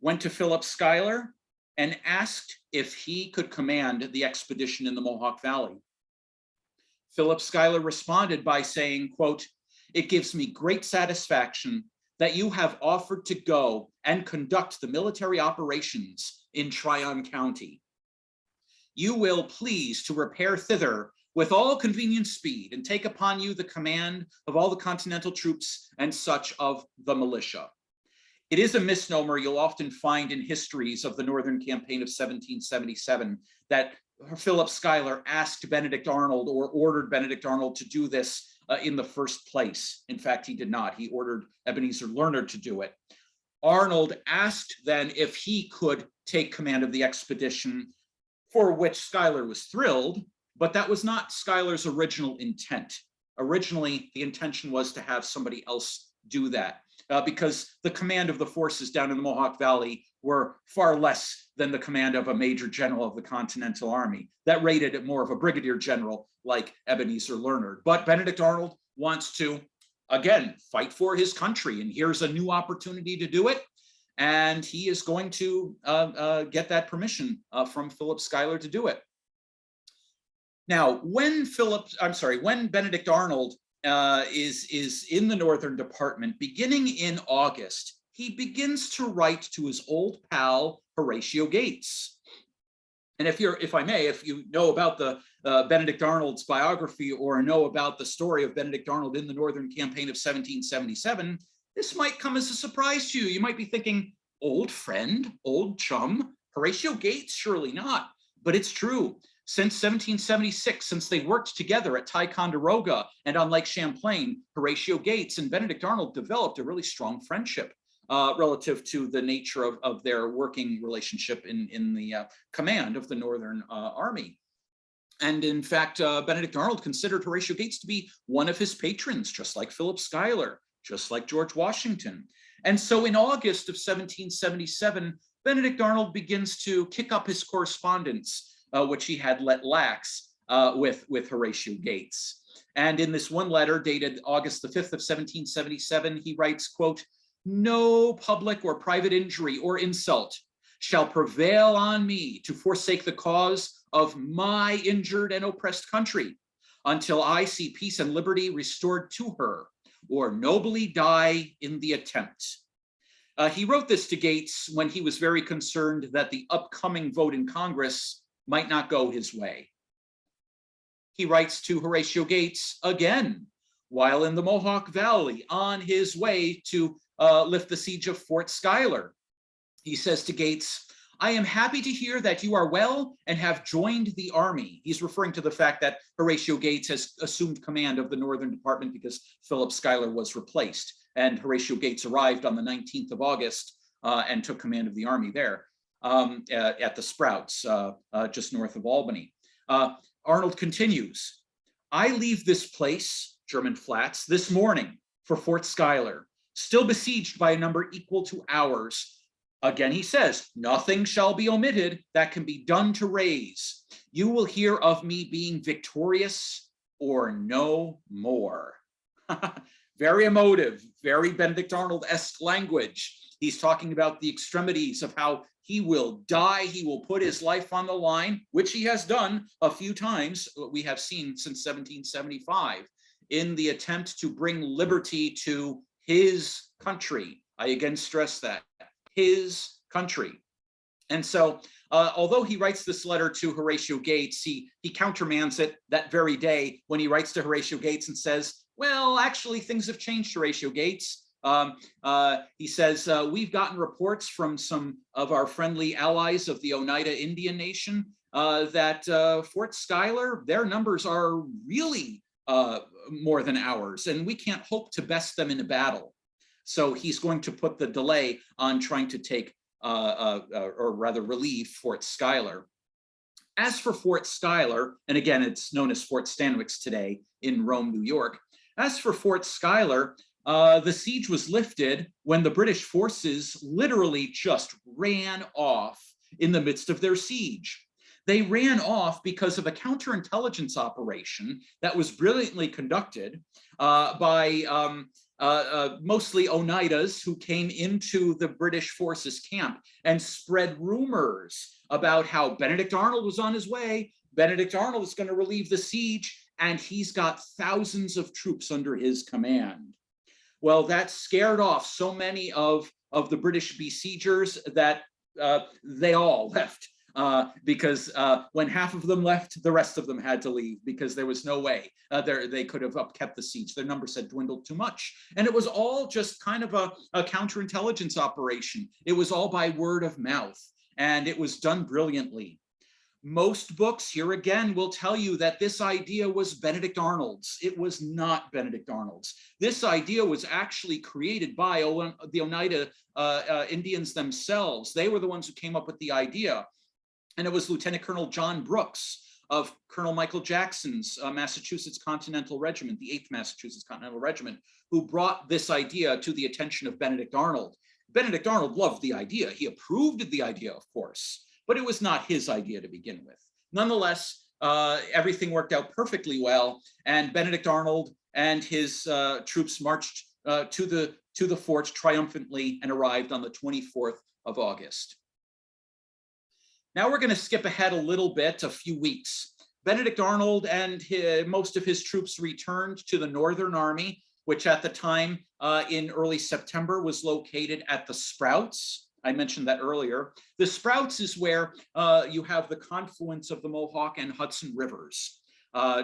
went to Philip Schuyler and asked if he could command the expedition in the Mohawk Valley. Philip Schuyler responded by saying, quote, "It gives me great satisfaction that you have offered to go and conduct the military operations in Tryon County. You will please to repair thither with all convenient speed and take upon you the command of all the Continental troops and such of the militia." It is a misnomer you'll often find in histories of the Northern Campaign of 1777 that Philip Schuyler asked Benedict Arnold or ordered Benedict Arnold to do this in the first place. In fact, he did not. He ordered Ebenezer Lerner to do it. Arnold asked then if he could take command of the expedition, for which Schuyler was thrilled, but that was not Schuyler's original intent. Originally, the intention was to have somebody else do that because the command of the forces down in the Mohawk Valley were far less than the command of a major general of the Continental Army. That rated it more of a brigadier general like Ebenezer Lerner. But Benedict Arnold wants to, again, fight for his country, and here's a new opportunity to do it. And he is going to get that permission from Philip Schuyler to do it. Now, when Benedict Arnold is in the Northern Department, beginning in August, he begins to write to his old pal Horatio Gates. And if you know about the Benedict Arnold's biography or know about the story of Benedict Arnold in the Northern Campaign of 1777, this might come as a surprise to you. You might be thinking, old friend, old chum, Horatio Gates? Surely not, but it's true. Since 1776, since they worked together at Ticonderoga and on Lake Champlain, Horatio Gates and Benedict Arnold developed a really strong friendship relative to the nature of their working relationship in the command of the Northern Army. And in fact, Benedict Arnold considered Horatio Gates to be one of his patrons, just like Philip Schuyler, just like George Washington. And so in August of 1777, Benedict Arnold begins to kick up his correspondence, which he had let lax with Horatio Gates. And in this one letter dated August the 5th of 1777, he writes, quote, "No public or private injury or insult shall prevail on me to forsake the cause of my injured and oppressed country until I see peace and liberty restored to her, or nobly die in the attempt." He wrote this to Gates when he was very concerned that the upcoming vote in Congress might not go his way. He writes to Horatio Gates again while in the Mohawk Valley on his way to lift the siege of Fort Schuyler. He says to Gates, "I am happy to hear that you are well and have joined the army." He's referring to the fact that Horatio Gates has assumed command of the Northern Department because Philip Schuyler was replaced. And Horatio Gates arrived on the 19th of August and took command of the army there at the Sprouts, just north of Albany. Arnold continues, "I leave this place, German Flats, this morning for Fort Schuyler, still besieged by a number equal to ours. Again, he says, nothing shall be omitted that can be done to raise. You will hear of me being victorious or no more." Very emotive, very Benedict Arnold-esque language. He's talking about the extremities of how he will die, he will put his life on the line, which he has done a few times, we have seen since 1775, in the attempt to bring liberty to his country. I again stress that, his country. And so, although he writes this letter to Horatio Gates, he countermands it that very day when he writes to Horatio Gates and says, "Well, actually, things have changed, Horatio Gates." He says, "We've gotten reports from some of our friendly allies of the Oneida Indian Nation that Fort Schuyler, their numbers are really more than ours, and we can't hope to best them in a battle." So he's going to put the delay on trying to take, or rather relieve Fort Schuyler. As for Fort Schuyler, and again, it's known as Fort Stanwix today in Rome, New York. As for Fort Schuyler, the siege was lifted when the British forces literally just ran off in the midst of their siege. They ran off because of a counterintelligence operation that was brilliantly conducted by mostly Oneidas who came into the British forces camp and spread rumors about how Benedict Arnold was on his way. Benedict Arnold is going to relieve the siege, and he's got thousands of troops under his command. Well, that scared off so many of the British besiegers that they all left. Because when half of them left, the rest of them had to leave because there was no way they could have upkept the siege. Their numbers had dwindled too much. And it was all just kind of a counterintelligence operation. It was all by word of mouth, and it was done brilliantly. Most books here again will tell you that this idea was Benedict Arnold's. It was not Benedict Arnold's. This idea was actually created by the Oneida Indians themselves. They were the ones who came up with the idea. And it was Lieutenant Colonel John Brooks of Colonel Michael Jackson's Massachusetts Continental Regiment, the 8th Massachusetts Continental Regiment, who brought this idea to the attention of Benedict Arnold. Benedict Arnold loved the idea. He approved of the idea, of course, but it was not his idea to begin with. Nonetheless, everything worked out perfectly well, and Benedict Arnold and his troops marched to the fort triumphantly and arrived on the 24th of August. Now we're going to skip ahead a little bit, a few weeks. Benedict Arnold and most of his troops returned to the Northern Army, which at the time in early September was located at the Sprouts. I mentioned that earlier. The Sprouts is where you have the confluence of the Mohawk and Hudson rivers,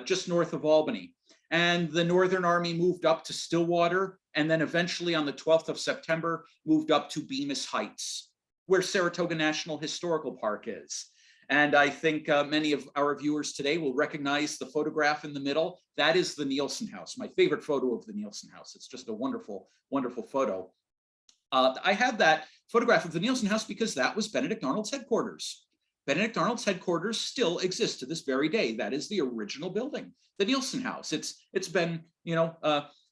just north of Albany. And the Northern Army moved up to Stillwater, and then eventually on the 12th of September, moved up to Bemis Heights, where Saratoga National Historical Park is. And I think many of our viewers today will recognize the photograph in the middle. That is the Nielsen House, my favorite photo of the Nielsen House. It's just a wonderful, wonderful photo. I have that photograph of the Nielsen House because that was Benedict Arnold's headquarters. Benedict Arnold's headquarters still exists to this very day. That is the original building, the Nielsen House. It's been,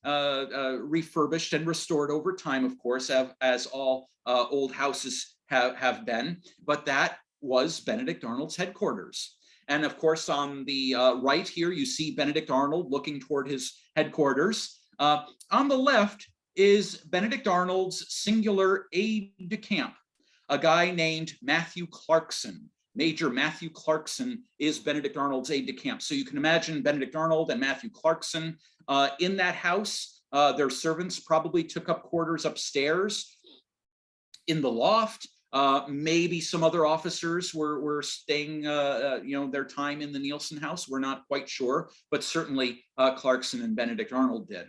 refurbished and restored over time, of course, as all old houses have been, but that was Benedict Arnold's headquarters. And of course, on the right here, you see Benedict Arnold looking toward his headquarters. On the left is Benedict Arnold's singular aide-de-camp, a guy named Matthew Clarkson. Major Matthew Clarkson is Benedict Arnold's aide-de-camp. So you can imagine Benedict Arnold and Matthew Clarkson in that house. Their servants probably took up quarters upstairs in the loft. Maybe some other officers were staying, their time in the Nielsen House. We're not quite sure, but certainly Clarkson and Benedict Arnold did.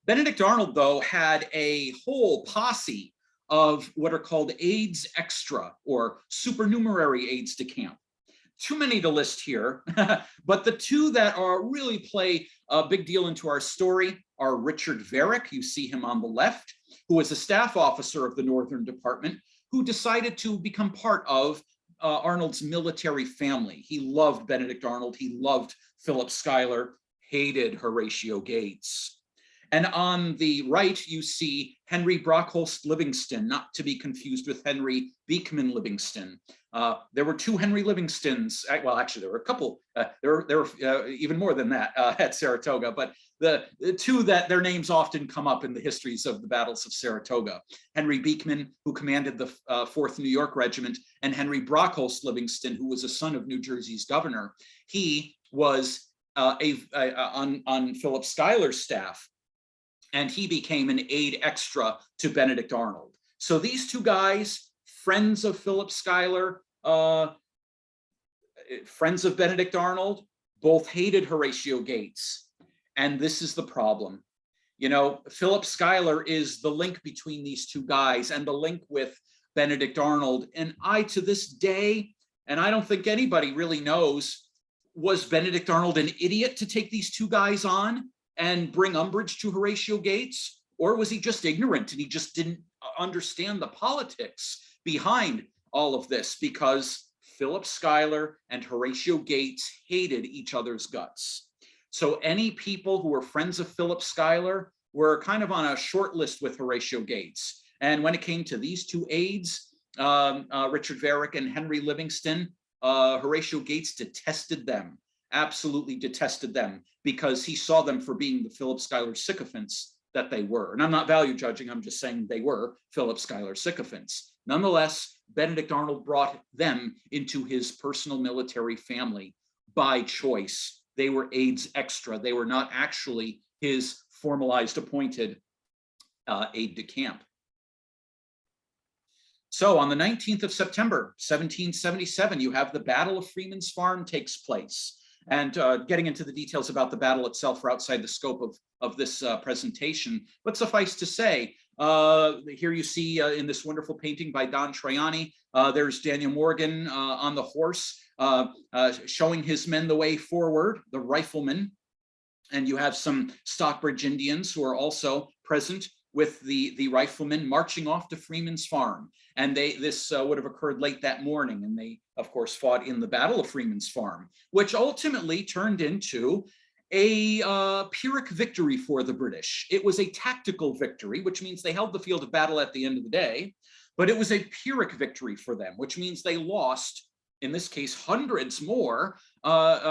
Benedict Arnold, though, had a whole posse of what are called aides extra or supernumerary aides de camp. Too many to list here, but the two that really play a big deal into our story are Richard Varick, you see him on the left, who was a staff officer of the Northern Department, who decided to become part of Arnold's military family. He loved Benedict Arnold, he loved Philip Schuyler, hated Horatio Gates. And on the right, you see Henry Brockholst Livingston, not to be confused with Henry Beekman Livingston. There were two Henry Livingstons. Well, actually, there were a couple. There were even more than that at Saratoga. But the two that their names often come up in the histories of the battles of Saratoga. Henry Beekman, who commanded the 4th New York Regiment, and Henry Brockholst Livingston, who was a son of New Jersey's governor. He was on Philip Schuyler's staff, and he became an aide extra to Benedict Arnold. So these two guys, friends of Philip Schuyler, friends of Benedict Arnold, both hated Horatio Gates. And this is the problem. You know, Philip Schuyler is the link between these two guys and the link with Benedict Arnold. And to this day, and I don't think anybody really knows, was Benedict Arnold an idiot to take these two guys on and bring umbrage to Horatio Gates? Or was he just ignorant and he just didn't understand the politics behind all of this? Because Philip Schuyler and Horatio Gates hated each other's guts. So any people who were friends of Philip Schuyler were kind of on a short list with Horatio Gates. And when it came to these two aides, Richard Varick and Henry Livingston, Horatio Gates detested them, absolutely detested them, because he saw them for being the Philip Schuyler sycophants that they were. And I'm not value judging, I'm just saying they were Philip Schuyler sycophants. Nonetheless, Benedict Arnold brought them into his personal military family by choice. They were aides extra. They were not actually his formalized appointed aide-de-camp. So on the 19th of September, 1777, you have the Battle of Freeman's Farm takes place. And getting into the details about the battle itself are outside the scope of this presentation, but suffice to say, Here you see in this wonderful painting by Don Traiani, there's Daniel Morgan on the horse, showing his men the way forward, the riflemen. And you have some Stockbridge Indians who are also present with the riflemen marching off to Freeman's farm. And this would have occurred late that morning. And they, of course, fought in the Battle of Freeman's Farm, which ultimately turned into a Pyrrhic victory for the British. It was a tactical victory, which means they held the field of battle at the end of the day, but it was a Pyrrhic victory for them, which means they lost, in this case, hundreds more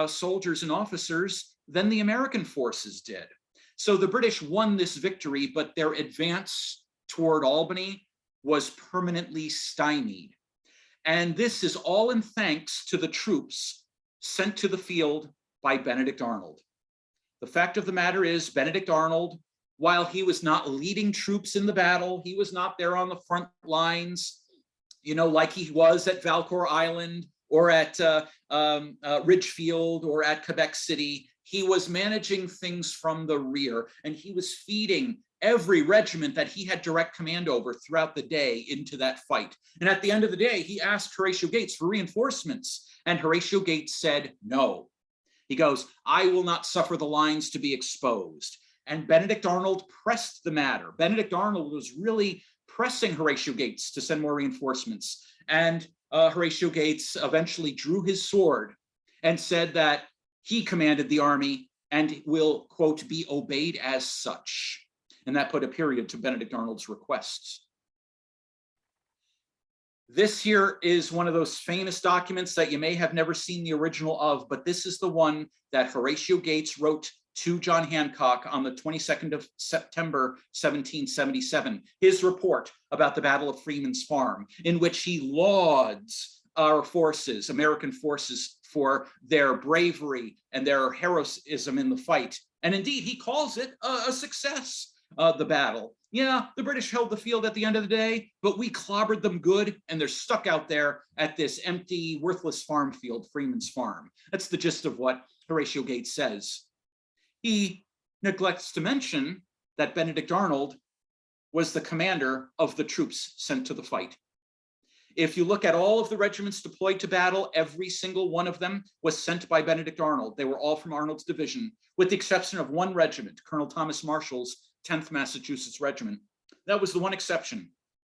soldiers and officers than the American forces did. So the British won this victory, but their advance toward Albany was permanently stymied. And this is all in thanks to the troops sent to the field by Benedict Arnold. The fact of the matter is, Benedict Arnold, while he was not leading troops in the battle, he was not there on the front lines, you know, like he was at Valcour Island or at Ridgefield or at Quebec City. He was managing things from the rear, and he was feeding every regiment that he had direct command over throughout the day into that fight. And at the end of the day, he asked Horatio Gates for reinforcements, and Horatio Gates said no. He goes, "I will not suffer the lines to be exposed." And Benedict Arnold pressed the matter. Benedict Arnold was really pressing Horatio Gates to send more reinforcements. And Horatio Gates eventually drew his sword and said that he commanded the army and will, quote, be obeyed as such. And that put a period to Benedict Arnold's requests. This here is one of those famous documents that you may have never seen the original of, but this is the one that Horatio Gates wrote to John Hancock on the 22nd of September, 1777, his report about the Battle of Freeman's Farm, in which he lauds our forces, American forces, for their bravery and their heroism in the fight. And indeed, he calls it a success, the battle. Yeah, the British held the field at the end of the day, but we clobbered them good, and they're stuck out there at this empty, worthless farm field, Freeman's Farm. That's the gist of what Horatio Gates says. He neglects to mention that Benedict Arnold was the commander of the troops sent to the fight. If you look at all of the regiments deployed to battle, every single one of them was sent by Benedict Arnold. They were all from Arnold's division, with the exception of one regiment, Colonel Thomas Marshall's 10th Massachusetts Regiment. That was the one exception.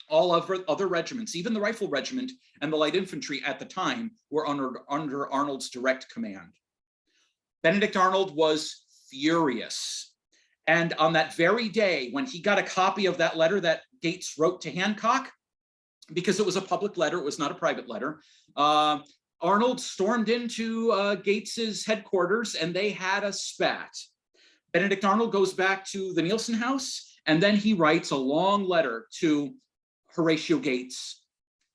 All other regiments, even the Rifle Regiment and the Light Infantry at the time, were under Arnold's direct command. Benedict Arnold was furious. And on that very day, when he got a copy of that letter that Gates wrote to Hancock, because it was a public letter, it was not a private letter, Arnold stormed into Gates's headquarters and they had a spat. Benedict Arnold goes back to the Nielsen House, and then he writes a long letter to Horatio Gates.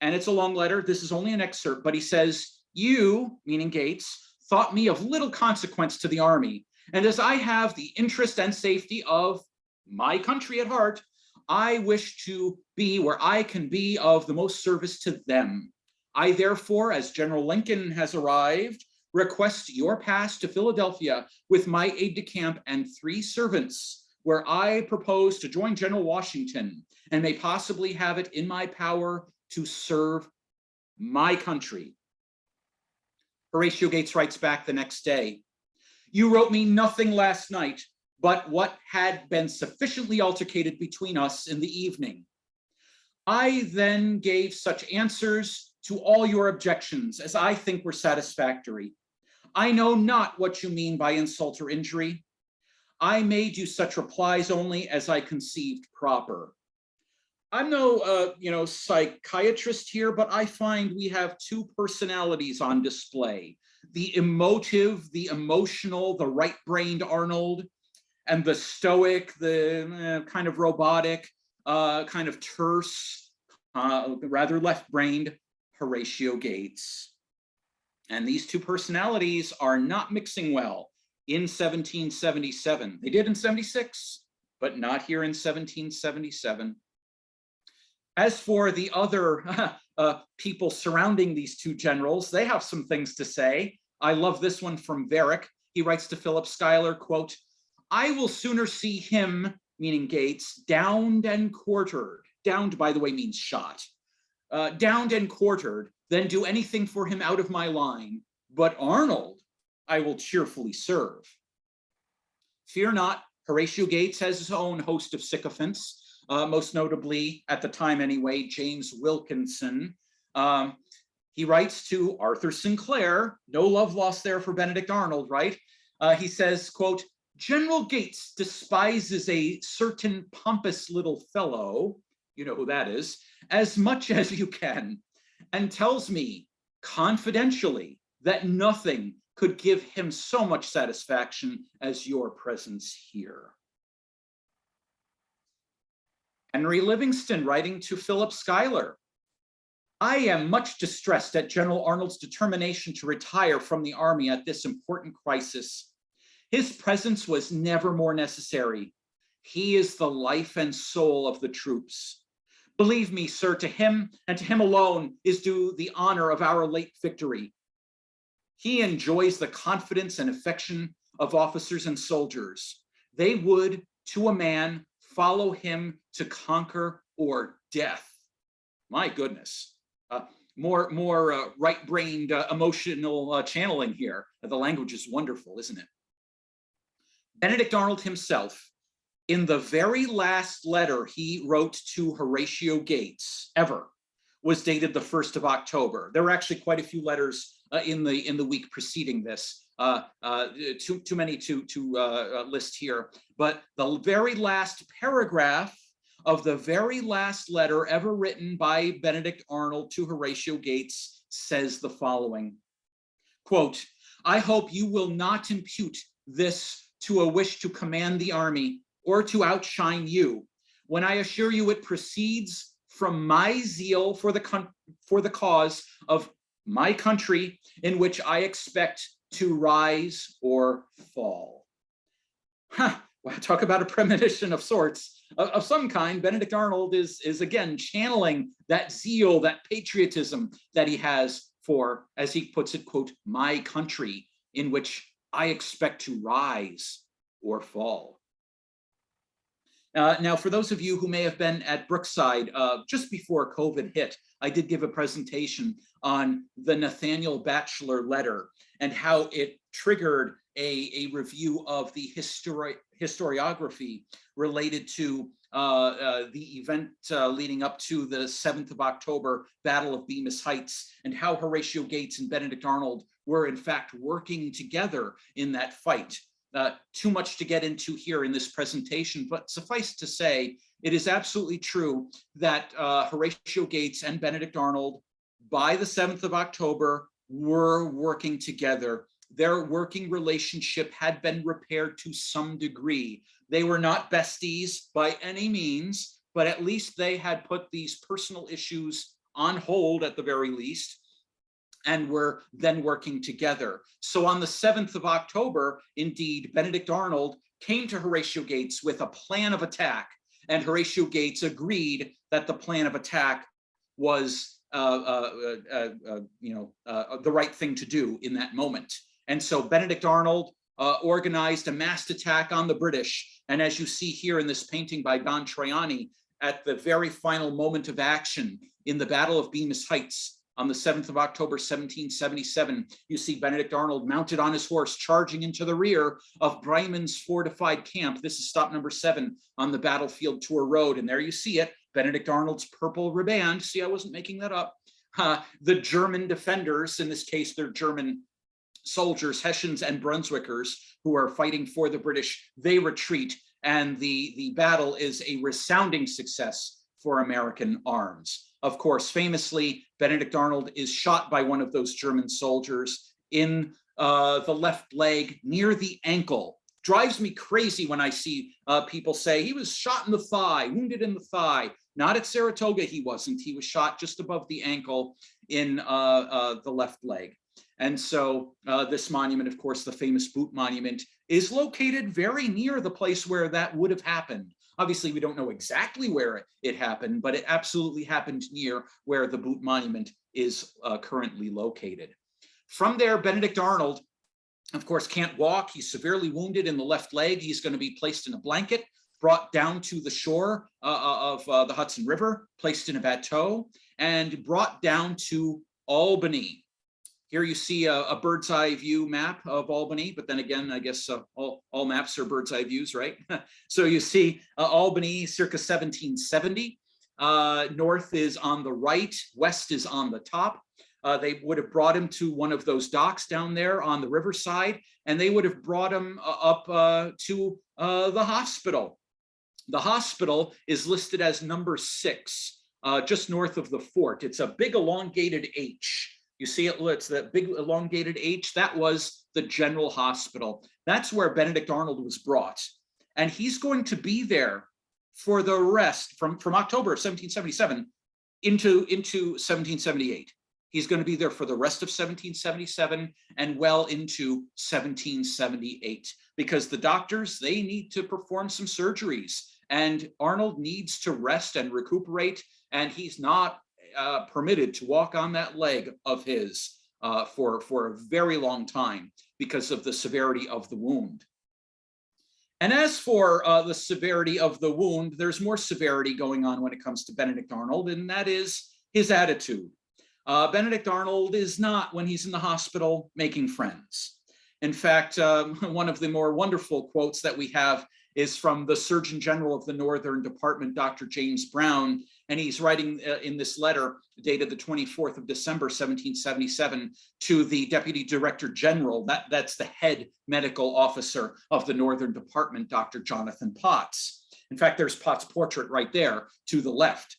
And it's a long letter. This is only an excerpt, but he says, "You," meaning Gates, "thought me of little consequence to the army. And as I have the interest and safety of my country at heart, I wish to be where I can be of the most service to them. I therefore, as General Lincoln has arrived, request your pass to Philadelphia with my aide-de-camp and 3 servants, where I propose to join General Washington and may possibly have it in my power to serve my country." Horatio Gates writes back the next day, "You wrote me nothing last night but what had been sufficiently altercated between us in the evening. I then gave such answers to all your objections as I think were satisfactory. I know not what you mean by insult or injury. I made you such replies only as I conceived proper." I'm no psychiatrist here, but I find we have 2 personalities on display: the emotive, the emotional, the right-brained Arnold, and the stoic, the kind of robotic, kind of terse, rather left-brained Horatio Gates. And these 2 personalities are not mixing well in 1777. They did in 76, but not here in 1777. As for the other people surrounding these 2 generals, they have some things to say. I love this one from Varick. He writes to Philip Schuyler, quote, "I will sooner see him meaning Gates, downed and quartered. Downed, by the way, means shot. Downed and quartered, then do anything for him out of my line. But Arnold, I will cheerfully serve. Fear not, Horatio Gates has his own host of sycophants, most notably, at the time anyway, James Wilkinson. He writes to Arthur Sinclair, no love lost there for Benedict Arnold, right? He says, quote, General Gates despises a certain pompous little fellow, you know who that is, as much as you can, and tells me confidentially that nothing could give him so much satisfaction as your presence here. Henry Livingston writing to Philip Schuyler, I am much distressed at General Arnold's determination to retire from the army at this important crisis. His presence was never more necessary. He is the life and soul of the troops. Believe me, sir, to him and to him alone is due the honor of our late victory. He enjoys the confidence and affection of officers and soldiers. They would, to a man, follow him to conquer or death. My goodness. More right-brained emotional channeling here. The language is wonderful, isn't it? Benedict Arnold himself, in the very last letter he wrote to Horatio Gates ever, was dated the 1st of October. There were actually quite a few letters in the week preceding this, too many to list here. But the very last paragraph of the very last letter ever written by Benedict Arnold to Horatio Gates says the following, quote, I hope you will not impute this to a wish to command the army or to outshine you, when I assure you it proceeds from my zeal for the cause of my country, in which I expect to rise or fall. Well, talk about a premonition of sorts. Of some kind. Benedict Arnold is again channeling that zeal, that patriotism that he has for, as he puts it, quote, my country, in which I expect to rise or fall. Now, for those of you who may have been at Brookside just before COVID hit, I did give a presentation on the Nathaniel Batchelor letter and how it triggered a review of the historiography related to the event leading up to the 7th of October Battle of Bemis Heights, and how Horatio Gates and Benedict Arnold were in fact working together in that fight. Too much to get into here in this presentation, but suffice to say, it is absolutely true that Horatio Gates and Benedict Arnold, by the 7th of October, were working together. Their working relationship had been repaired to some degree. They were not besties by any means, but at least they had put these personal issues on hold at the very least, and were then working together. So on the 7th of October, indeed, Benedict Arnold came to Horatio Gates with a plan of attack, and Horatio Gates agreed that the plan of attack was the right thing to do in that moment. And so Benedict Arnold organized a massed attack on the British. And as you see here in this painting by Don Troiani, at the very final moment of action in the Battle of Bemis Heights, on the 7th of October, 1777, you see Benedict Arnold mounted on his horse, charging into the rear of Bryman's fortified camp. This is stop number 7 on the battlefield tour road. And there you see it, Benedict Arnold's purple riband. See, I wasn't making that up. The German defenders, in this case, they're German soldiers, Hessians and Brunswickers, who are fighting for the British, they retreat. And the battle is a resounding success for American arms. Of course, famously, Benedict Arnold is shot by one of those German soldiers in the left leg near the ankle. Drives me crazy when I see people say he was shot in the thigh, wounded in the thigh. Not at Saratoga, he wasn't. He was shot just above the ankle in the left leg. And so this monument, of course, the famous Boot Monument, is located very near the place where that would have happened. Obviously, we don't know exactly where it happened, but it absolutely happened near where the Boot Monument is currently located. From there, Benedict Arnold, of course, can't walk. He's severely wounded in the left leg. He's going to be placed in a blanket brought down to the shore of the Hudson River, placed in a bateau, and brought down to Albany. Here you see a bird's eye view map of Albany, but then again, I guess all maps are bird's eye views, right? So you see Albany circa 1770. North is on the right, west is on the top. They would have brought him to one of those docks down there on the riverside, and they would have brought him up to the hospital. The hospital is listed as number 6, just north of the fort. It's a big elongated H. You see it, it's that big elongated H. That was the General Hospital. That's where Benedict Arnold was brought. And he's going to be there for the rest, from October of 1777 into 1778. He's going to be there for the rest of 1777 and well into 1778, because the doctors, they need to perform some surgeries, and Arnold needs to rest and recuperate, and he's not permitted to walk on that leg of his for a very long time because of the severity of the wound. And as for the severity of the wound, there's more severity going on when it comes to Benedict Arnold, and that is his attitude. Benedict Arnold is not, when he's in the hospital, making friends. In fact, one of the more wonderful quotes that we have is from the Surgeon General of the Northern Department, Dr. James Brown, and he's writing in this letter dated the 24th of December, 1777, to the Deputy Director General, that's the head medical officer of the Northern Department, Dr. Jonathan Potts. In fact, there's Potts' portrait right there to the left.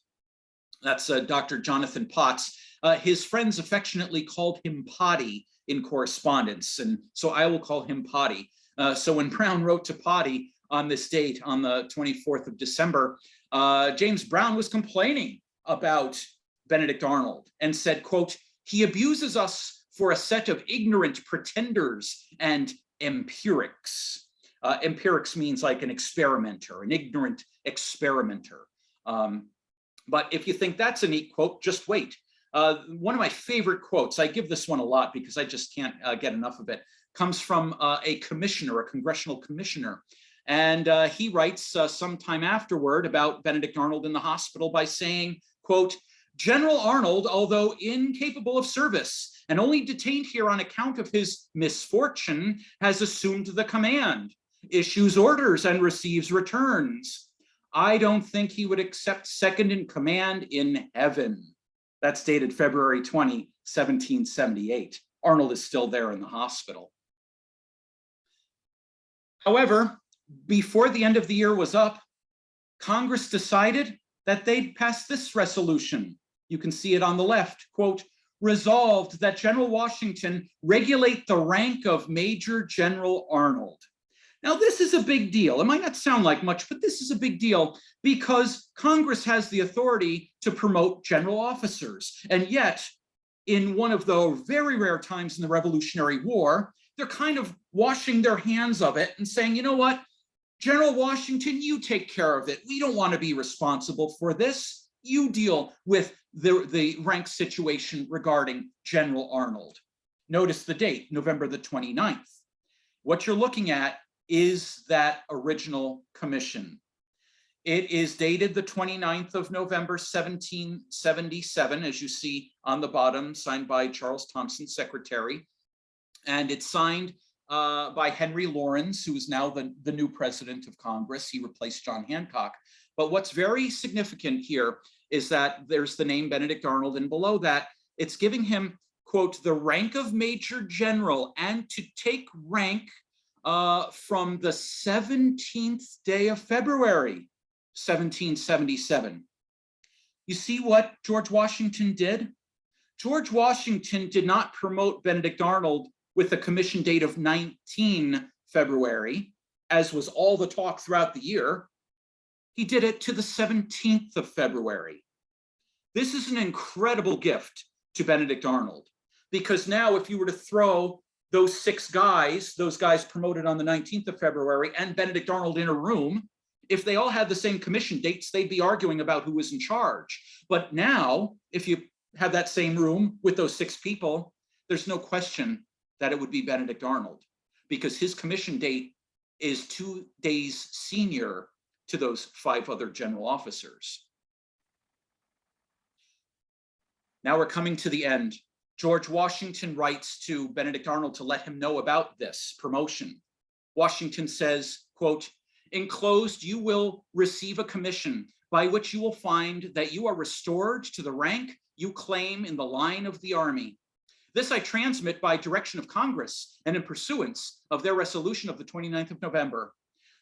That's Dr. Jonathan Potts. His friends affectionately called him Potty in correspondence, and so I will call him Potty. So when Brown wrote to Potty on this date, on the 24th of December, James Brown was complaining about Benedict Arnold and said, quote, "He abuses us for a set of ignorant pretenders and empirics." Empirics means like an experimenter, an ignorant experimenter. But if you think that's a neat quote, just wait. One of my favorite quotes, I give this one a lot because I just can't get enough of it, comes from a commissioner, a congressional commissioner. And he writes sometime afterward about Benedict Arnold in the hospital by saying, quote, "General Arnold, although incapable of service and only detained here on account of his misfortune, has assumed the command, issues orders and receives returns. I don't think he would accept second in command in heaven." That's dated February 20, 1778. Arnold is still there in the hospital. However, before the end of the year was up, Congress decided that they'd pass this resolution. You can see it on the left, quote, "Resolved that General Washington regulate the rank of Major General Arnold." Now, this is a big deal. It might not sound like much, but this is a big deal because Congress has the authority to promote general officers. And yet, in one of the very rare times in the Revolutionary War, they're kind of washing their hands of it and saying, you know what, General Washington, you take care of it. We don't want to be responsible for this. You deal with the rank situation regarding General Arnold. Notice the date, November the 29th. What you're looking at is that original commission. It is dated the 29th of November, 1777, as you see on the bottom, signed by Charles Thompson, secretary. And it's signed by Henry Laurens, who is now the new president of Congress. He replaced John Hancock. But what's very significant here is that there's the name Benedict Arnold, and below that, it's giving him, quote, "the rank of Major General, and to take rank from the 17th day of February, 1777. You see what George Washington did? George Washington did not promote Benedict Arnold with a commission date of 19 February, as was all the talk throughout the year. He did it to the 17th of February. This is an incredible gift to Benedict Arnold, because now if you were to throw those those guys promoted on the 19th of February, and Benedict Arnold in a room, if they all had the same commission dates, they'd be arguing about who was in charge. But now, if you have that same room with those 6 people, there's no question that it would be Benedict Arnold, because his commission date is 2 days senior to those 5 other general officers. Now we're coming to the end. George Washington writes to Benedict Arnold to let him know about this promotion. Washington says, quote, "Enclosed, you will receive a commission by which you will find that you are restored to the rank you claim in the line of the army. This I transmit by direction of Congress and in pursuance of their resolution of the 29th of November.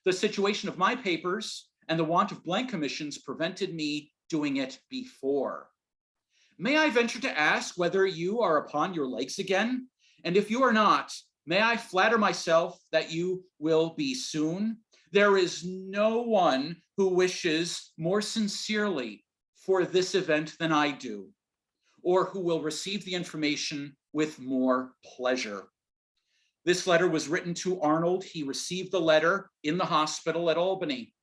The situation of my papers and the want of blank commissions prevented me doing it before. May I venture to ask whether you are upon your legs again? And if you are not, may I flatter myself that you will be soon? There is no one who wishes more sincerely for this event than I do, or who will receive the information with more pleasure." This letter was written to Arnold. He received the letter in the hospital at Albany.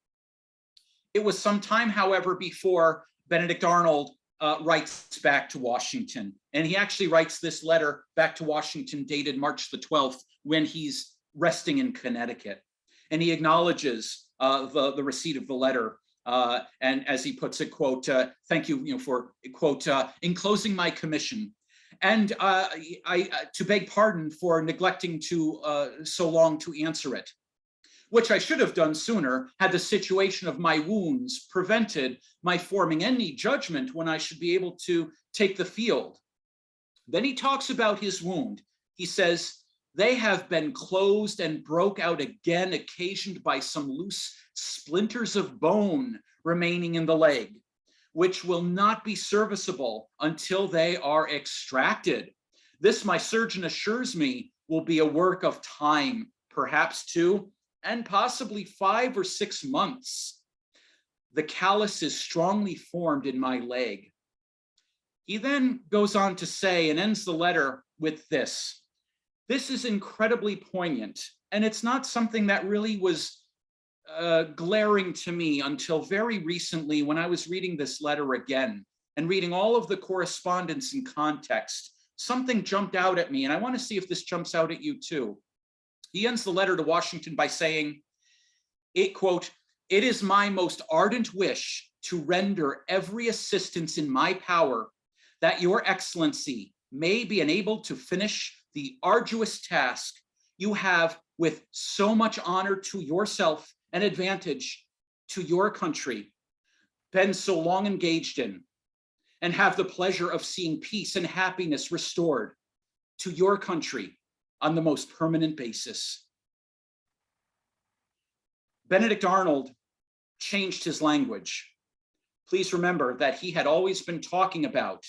It was some time, however, before Benedict Arnold writes back to Washington. And he actually writes this letter back to Washington dated March the 12th when he's resting in Connecticut. And he acknowledges the receipt of the letter. And as he puts it, quote, "Thank you, for, quote, enclosing my commission. And to beg pardon for neglecting to so long to answer it, which I should have done sooner had the situation of my wounds prevented my forming any judgment when I should be able to take the field." Then he talks about his wound. He says, "They have been closed and broke out again, occasioned by some loose splinters of bone remaining in the leg, which will not be serviceable until they are extracted. This, my surgeon assures me, will be a work of time, perhaps 2 and possibly 5 or 6 months. The callus is strongly formed in my leg." He then goes on to say and ends the letter with this. This is incredibly poignant, and it's not something that really was glaring to me until very recently when I was reading this letter again and reading all of the correspondence in context. Something jumped out at me, and I want to see if this jumps out at you too. He ends the letter to Washington by saying, quote, "It is my most ardent wish to render every assistance in my power that your excellency may be enabled to finish the arduous task you have with so much honor to yourself and advantage to your country been so long engaged in, and have the pleasure of seeing peace and happiness restored to your country on the most permanent basis." Benedict Arnold changed his language. Please remember that he had always been talking about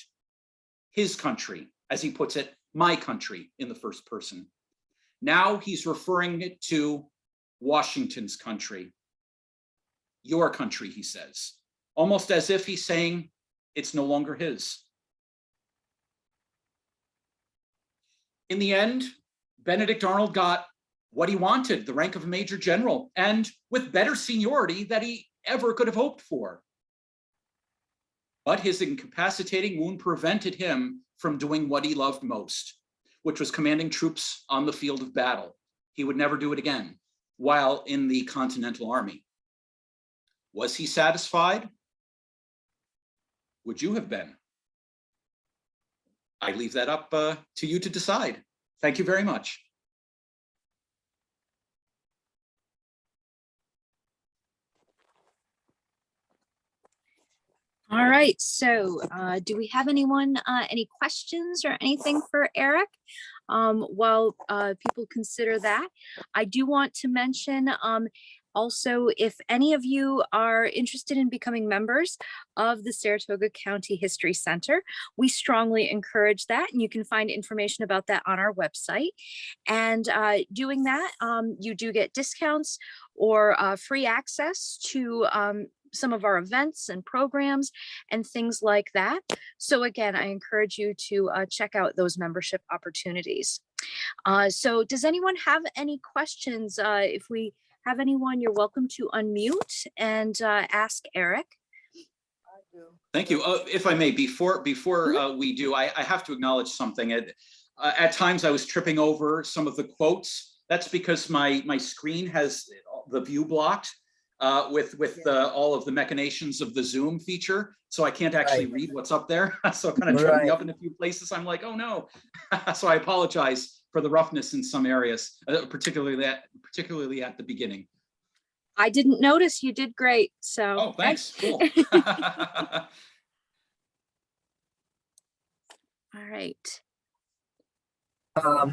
his country, as he puts it, my country, in the first person. Now he's referring it to Washington's country. Your country, he says, almost as if he's saying it's no longer his. In the end, Benedict Arnold got what he wanted, the rank of a major general, and with better seniority than he ever could have hoped for. But his incapacitating wound prevented him from doing what he loved most, which was commanding troops on the field of battle. He would never do it again while in the Continental Army. Was he satisfied? Would you have been? I leave that up to you to decide. Thank you very much. All right, so do we have anyone, any questions or anything for Eric? While people consider that, I do want to mention also, if any of you are interested in becoming members of the Saratoga County History Center, we strongly encourage that, and you can find information about that on our website. And doing that, you do get discounts or free access to some of our events and programs and things like that. So again, I encourage you to check out those membership opportunities. So does anyone have any questions? If we have anyone, you're welcome to unmute and ask Eric. Thank you. If I may, before we do, I have to acknowledge something. At times I was tripping over some of the quotes. That's because my screen has the view blocked. with all of the machinations of the Zoom feature. So I can't actually read what's up there. So it kind of tripped me up in a few places. I'm like, oh no. So I apologize for the roughness in some areas, particularly at the beginning. I didn't notice. You did great. So. Oh, thanks. Cool. All right.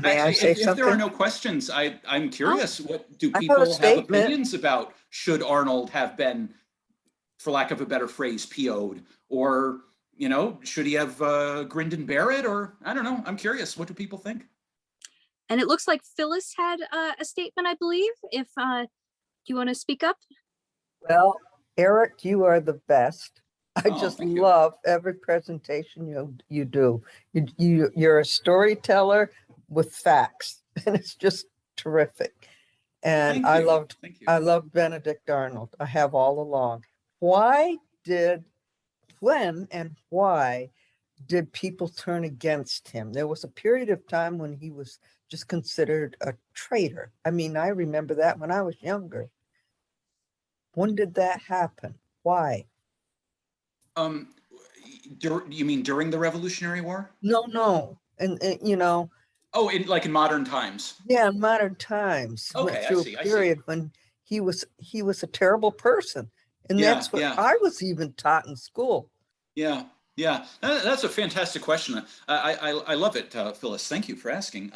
May I say if something? there are no questions, I'm curious. What do I have a people have statement. opinions about? Should Arnold have been, for lack of a better phrase, PO'd? Or, you know, should he have grinned and bear it? Or I don't know. I'm curious. What do people think? And it looks like Phyllis had a statement, I believe. If do you want to speak up? Well, Eric, you are the best. I Oh, just thank you. love every presentation you do. You're a storyteller with facts, and it's just terrific. And Thank I you. loved Thank you. I love Benedict Arnold. I have all along. When and why did people turn against him? There was a period of time when he was just considered a traitor. I mean, I remember that when I was younger. When did that happen? Why? You mean during the Revolutionary War? No. And you know, Oh, in modern times. yeah, in modern times, went Okay, I through see. a period when he was a terrible person. And Yeah, that's what yeah. I was even taught in school. Yeah, yeah. That's a fantastic question. I love it, Phyllis. Thank you for asking.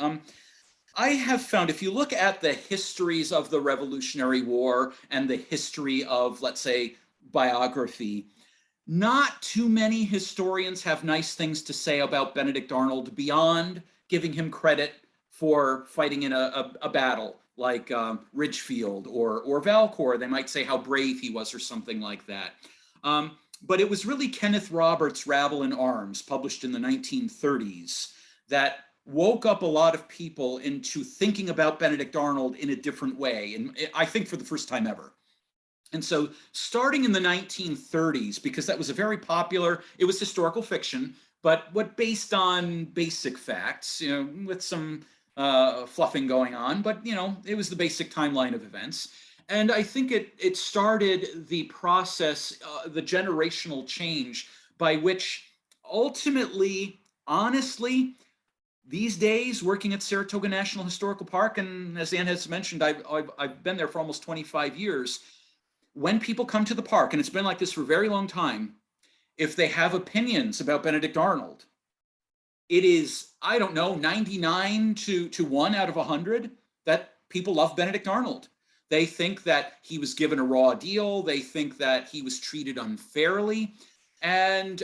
I have found, if you look at the histories of the Revolutionary War and the history of, let's say, biography, not too many historians have nice things to say about Benedict Arnold beyond giving him credit for fighting in a battle like Ridgefield or Valcour. They might say how brave he was or something like that. But it was really Kenneth Roberts' Rabble in Arms, published in the 1930s, that woke up a lot of people into thinking about Benedict Arnold in a different way, and I think for the first time ever. And so starting in the 1930s, because that was a very popular, it was historical fiction, but based on basic facts, you know, with some fluffing going on, but you know, it was the basic timeline of events. And I think it started the process, the generational change by which ultimately, honestly, these days, working at Saratoga National Historical Park, and as Ann has mentioned, I've been there for almost 25 years. When people come to the park, and it's been like this for a very long time, if they have opinions about Benedict Arnold, it is, I don't know, 99 to 1 out of 100 that people love Benedict Arnold. They think that he was given a raw deal. They think that he was treated unfairly. And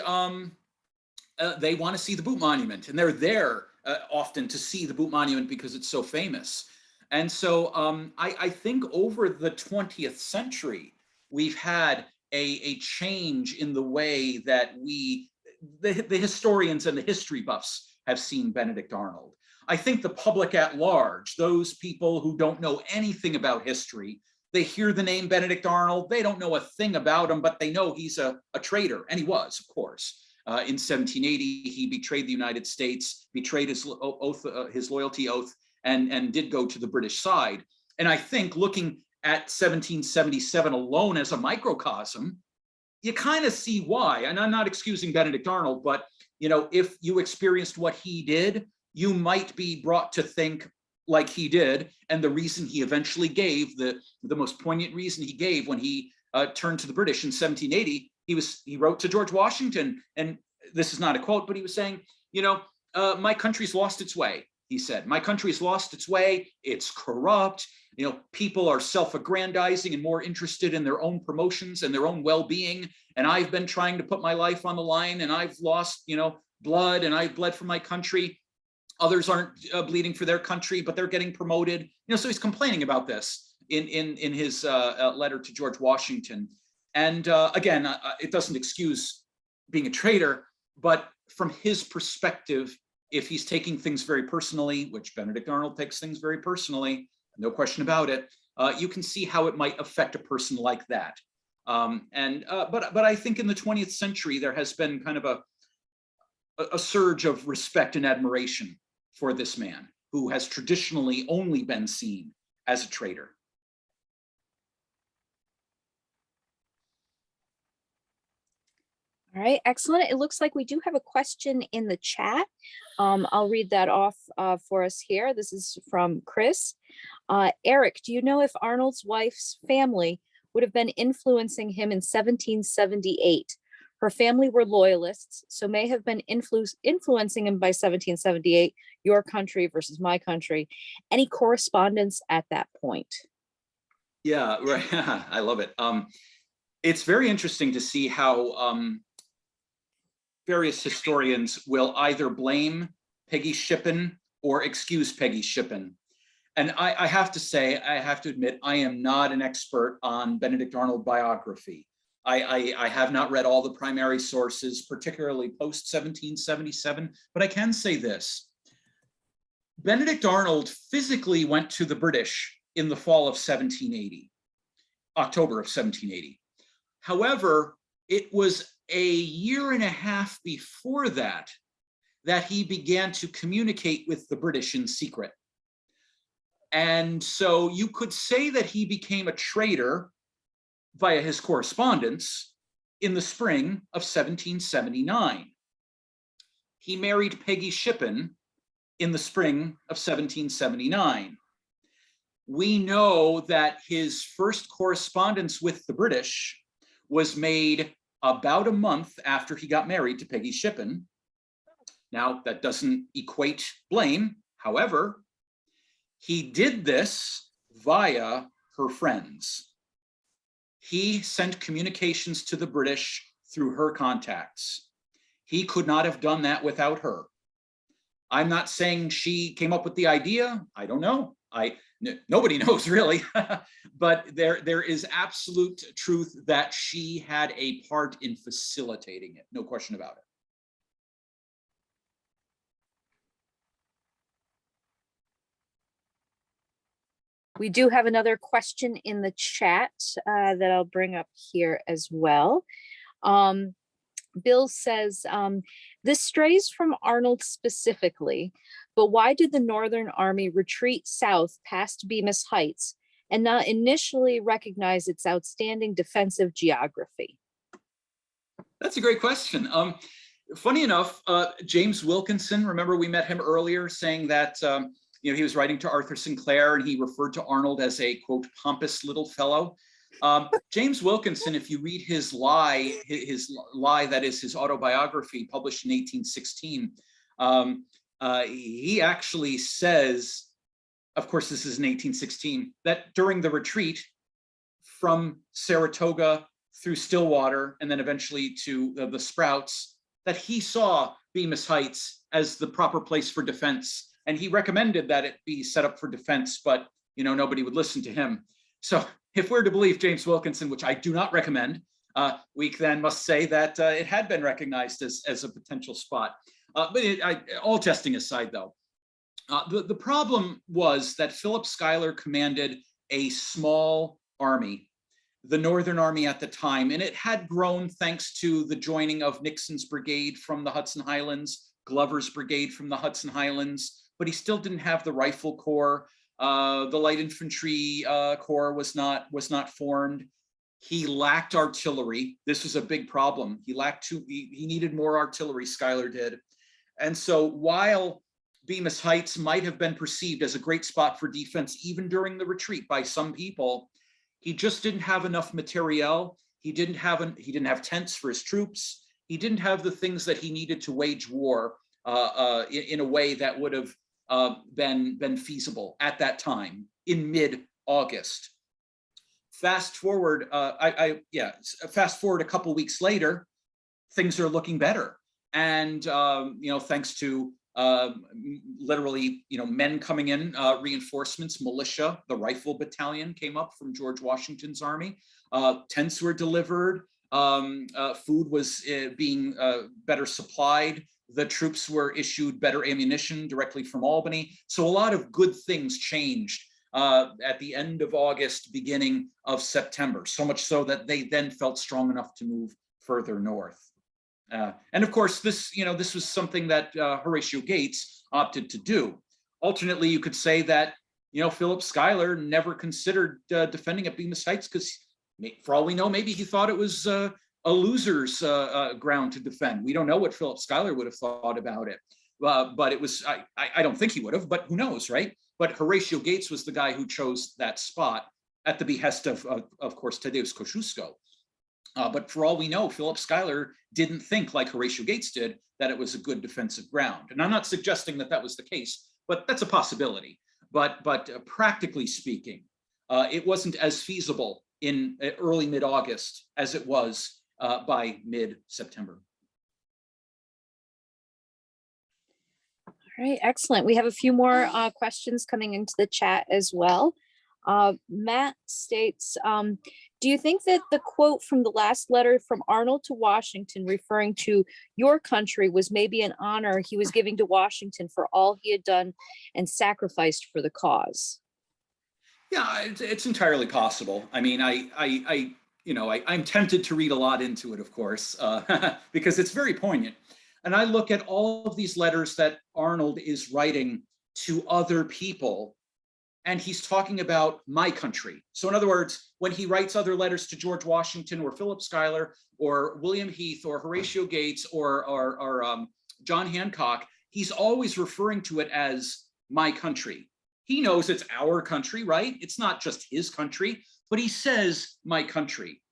they want to see the boot monument. And they're there often to see the boot monument because it's so famous. And so I think over the 20th century, we've had a change in the way that the historians and the history buffs have seen Benedict Arnold. I think the public at large, those people who don't know anything about history, they hear the name Benedict Arnold, they don't know a thing about him, but they know he's a traitor, and he was, of course. In 1780, he betrayed the United States, betrayed his oath, his loyalty oath, and did go to the British side. And I think looking at 1777 alone as a microcosm, you kind of see why. And I'm not excusing Benedict Arnold, but you know, if you experienced what he did, you might be brought to think like he did. And the reason he eventually gave, the most poignant reason he gave when he turned to the British in 1780, he wrote to George Washington, and this is not a quote, but he was saying, you know, my country's lost its way. He said, my country's lost its way. It's corrupt. You know, people are self-aggrandizing and more interested in their own promotions and their own well-being. And I've been trying to put my life on the line, and I've lost, you know, blood, and I've bled for my country. Others aren't bleeding for their country, but they're getting promoted. You know, so he's complaining about this in his letter to George Washington. And again, it doesn't excuse being a traitor, but from his perspective, if he's taking things very personally, which Benedict Arnold takes things very personally, no question about it, you can see how it might affect a person like that. But I think in the 20th century, there has been kind of a surge of respect and admiration for this man who has traditionally only been seen as a traitor. All right, excellent. It looks like we do have a question in the chat. I'll read that off for us here. This is from Chris. Eric, do you know if Arnold's wife's family would have been influencing him in 1778? Her family were loyalists, so may have been influencing him by 1778, your country versus my country. Any correspondence at that point? Yeah, right. I love it. It's very interesting to see how various historians will either blame Peggy Shippen or excuse Peggy Shippen. And I have to say, I have to admit, I am not an expert on Benedict Arnold biography. I have not read all the primary sources, particularly post 1777, but I can say this. Benedict Arnold physically went to the British in the fall of 1780, October of 1780. However, it was a year and a half before that that he began to communicate with the British in secret. And so you could say that he became a traitor via his correspondence in the spring of 1779. He married Peggy Shippen in the spring of 1779. We know that his first correspondence with the British was made about a month after he got married to Peggy Shippen. Now, that doesn't equate blame. However, he did this via her friends. He sent communications to the British through her contacts. He could not have done that without her. I'm not saying she came up with the idea. I don't know. Nobody knows really, but there is absolute truth that she had a part in facilitating it. No question about it. We do have another question in the chat that I'll bring up here as well. Bill says, this strays from Arnold specifically, but why did the Northern Army retreat south past Bemis Heights and not initially recognize its outstanding defensive geography? That's a great question. Funny enough, James Wilkinson, remember we met him earlier saying that he was writing to Arthur Sinclair and he referred to Arnold as a, quote, pompous little fellow. James Wilkinson, if you read his lie, that is his autobiography published in 1816, he actually says, of course, this is in 1816, that during the retreat from Saratoga through Stillwater and then eventually to the Sprouts, that he saw Bemis Heights as the proper place for defense. And he recommended that it be set up for defense, but nobody would listen to him. So if we're to believe James Wilkinson, which I do not recommend, we then must say that it had been recognized as a potential spot. But all testing aside, though, the problem was that Philip Schuyler commanded a small army, the Northern Army at the time, and it had grown thanks to the joining of Nixon's brigade from the Hudson Highlands, Glover's brigade from the Hudson Highlands, but he still didn't have the rifle corps. The light infantry corps was not formed. He lacked artillery. This was a big problem. He needed more artillery, Schuyler did. And so while Bemis Heights might have been perceived as a great spot for defense, even during the retreat by some people, he just didn't have enough materiel. He didn't have tents for his troops. He didn't have the things that he needed to wage war in a way that would have been feasible at that time in mid-August. Fast forward, fast forward a couple weeks later, things are looking better, and thanks to literally men coming in, reinforcements, militia, the rifle battalion came up from George Washington's army. Tents were delivered. Food was being better supplied. The troops were issued better ammunition directly from Albany. So a lot of good things changed at the end of August, beginning of September, so much so that they then felt strong enough to move further north. And of course, this was something that Horatio Gates opted to do. Alternately, you could say that, Philip Schuyler never considered defending at Bemis Heights because, for all we know, maybe he thought it was a loser's ground to defend. We don't know what Philip Schuyler would have thought about it, but it was, I don't think he would have, but who knows, right? But Horatio Gates was the guy who chose that spot at the behest of course, Tadeusz Kosciuszko. But for all we know, Philip Schuyler didn't think, like Horatio Gates did, that it was a good defensive ground. And I'm not suggesting that that was the case, but that's a possibility. But practically speaking, it wasn't as feasible in early mid-August as it was by mid-September. All right, excellent. We have a few more questions coming into the chat as well. Matt states, do you think that the quote from the last letter from Arnold to Washington referring to your country was maybe an honor he was giving to Washington for all he had done and sacrificed for the cause? Yeah, it's entirely possible. I mean, I'm tempted to read a lot into it, of course, because it's very poignant. And I look at all of these letters that Arnold is writing to other people, and he's talking about my country. So in other words, when he writes other letters to George Washington or Philip Schuyler or William Heath or Horatio Gates or John Hancock, he's always referring to it as my country. He knows it's our country, right? It's not just his country, but he says my country.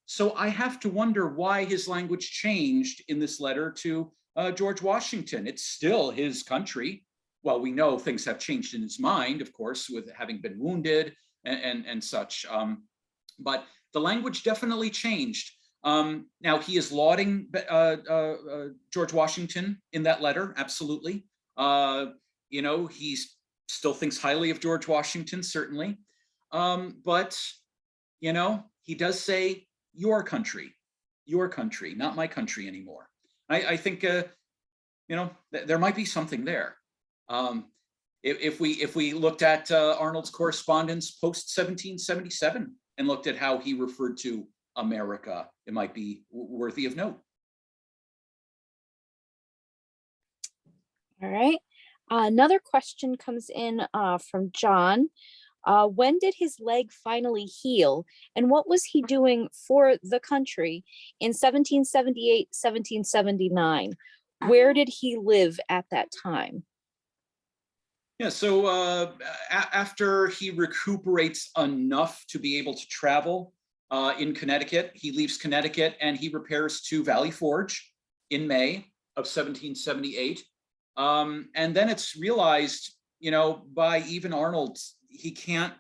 So I have to wonder why his language changed in this letter to George Washington. It's still his country. Well, we know things have changed in his mind, of course, with having been wounded and such. But the language definitely changed. Now, he is lauding George Washington in that letter, absolutely. He still thinks highly of George Washington, certainly. But, he does say your country, not my country anymore. I think, there might be something there. If we looked at Arnold's correspondence post 1777 and looked at how he referred to America, it might be worthy of note. All right. Another question comes in from John. When did his leg finally heal, and what was he doing for the country in 1778, 1779? Where did he live at that time? Yeah, so after he recuperates enough to be able to travel in Connecticut, he leaves Connecticut and he repairs to Valley Forge in May of 1778. And then it's realized, by even Arnold, he can't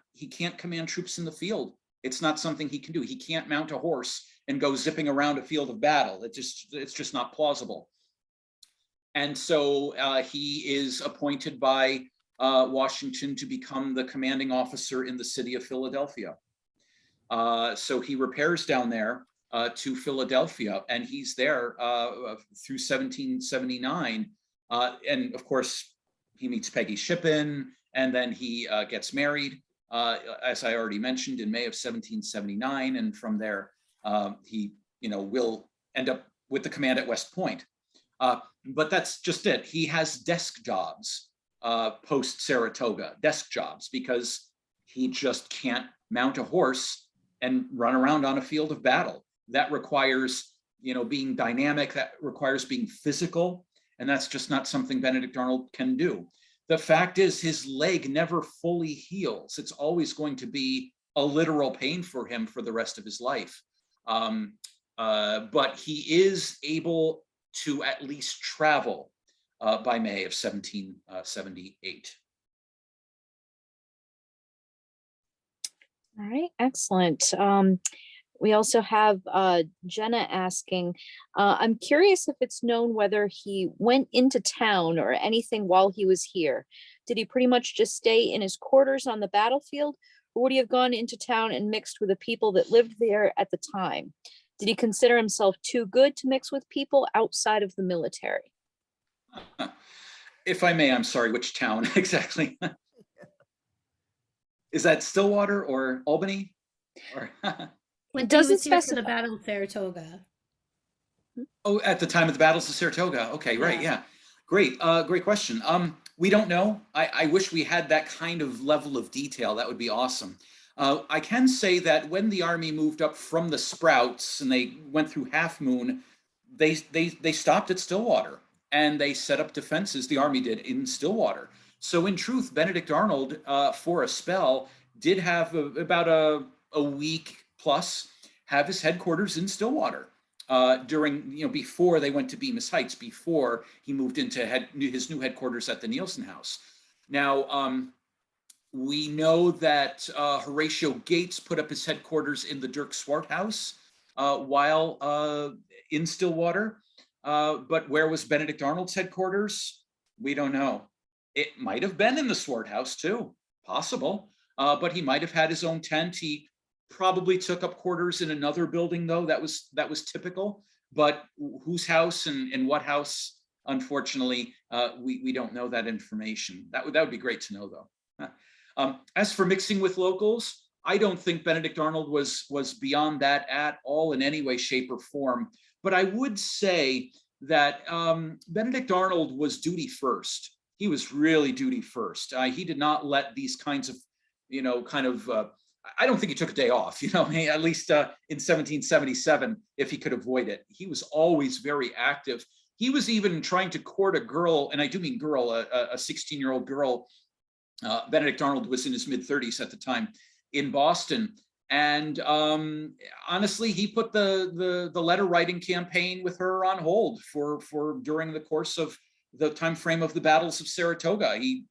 command troops in the field. It's not something he can do. He can't mount a horse and go zipping around a field of battle. It's just not plausible. And so he is appointed by Washington to become the commanding officer in the city of Philadelphia. So he repairs down there to Philadelphia, and he's there through 1779. And of course, he meets Peggy Shippen, and then he gets married, as I already mentioned, in May of 1779. And from there, he will end up with the command at West Point. But that's just it. He has desk jobs post Saratoga, desk jobs, because he just can't mount a horse and run around on a field of battle. That requires, being dynamic, that requires being physical, and that's just not something Benedict Arnold can do. The fact is, his leg never fully heals. It's always going to be a literal pain for him for the rest of his life. But he is able to at least travel by May of 1778. All right, excellent. We also have Jenna asking, I'm curious if it's known whether he went into town or anything while he was here. Did he pretty much just stay in his quarters on the battlefield, or would he have gone into town and mixed with the people that lived there at the time? Did he consider himself too good to mix with people outside of the military? If I may, I'm sorry, which town exactly? Is that Stillwater or Albany? Or When doesn't he was here for specify. the Battle of Saratoga. Oh, at the time of the battles of Saratoga. Okay, right, yeah. Great, great question. We don't know. I wish we had that kind of level of detail. That would be awesome. I can say that when the army moved up from the Sprouts and they went through Half Moon, they stopped at Stillwater and they set up defenses, the army did, in Stillwater. So in truth, Benedict Arnold, for a spell, did have about a week plus have his headquarters in Stillwater during, before they went to Bemis Heights, before he moved into his new headquarters at the Nielsen House. Now, we know that Horatio Gates put up his headquarters in the Dirk Swart House while in Stillwater. But where was Benedict Arnold's headquarters? We don't know. It might have been in the Swart House too, possible. But he might have had his own tent. He probably took up quarters in another building, though. That was typical. But whose house and what house? Unfortunately, we don't know that information. That would be great to know, though. As for mixing with locals, I don't think Benedict Arnold was beyond that at all in any way, shape, or form. But I would say that Benedict Arnold was duty first. He was really duty first. He did not let these kinds of, I don't think he took a day off, at least in 1777, if he could avoid it. He was always very active. He was even trying to court a girl, and I do mean girl, a 16-year-old girl. Benedict Arnold was in his mid-30s at the time in Boston. And honestly, he put the letter writing campaign with her on hold for during the course of the time frame of the battles of Saratoga. He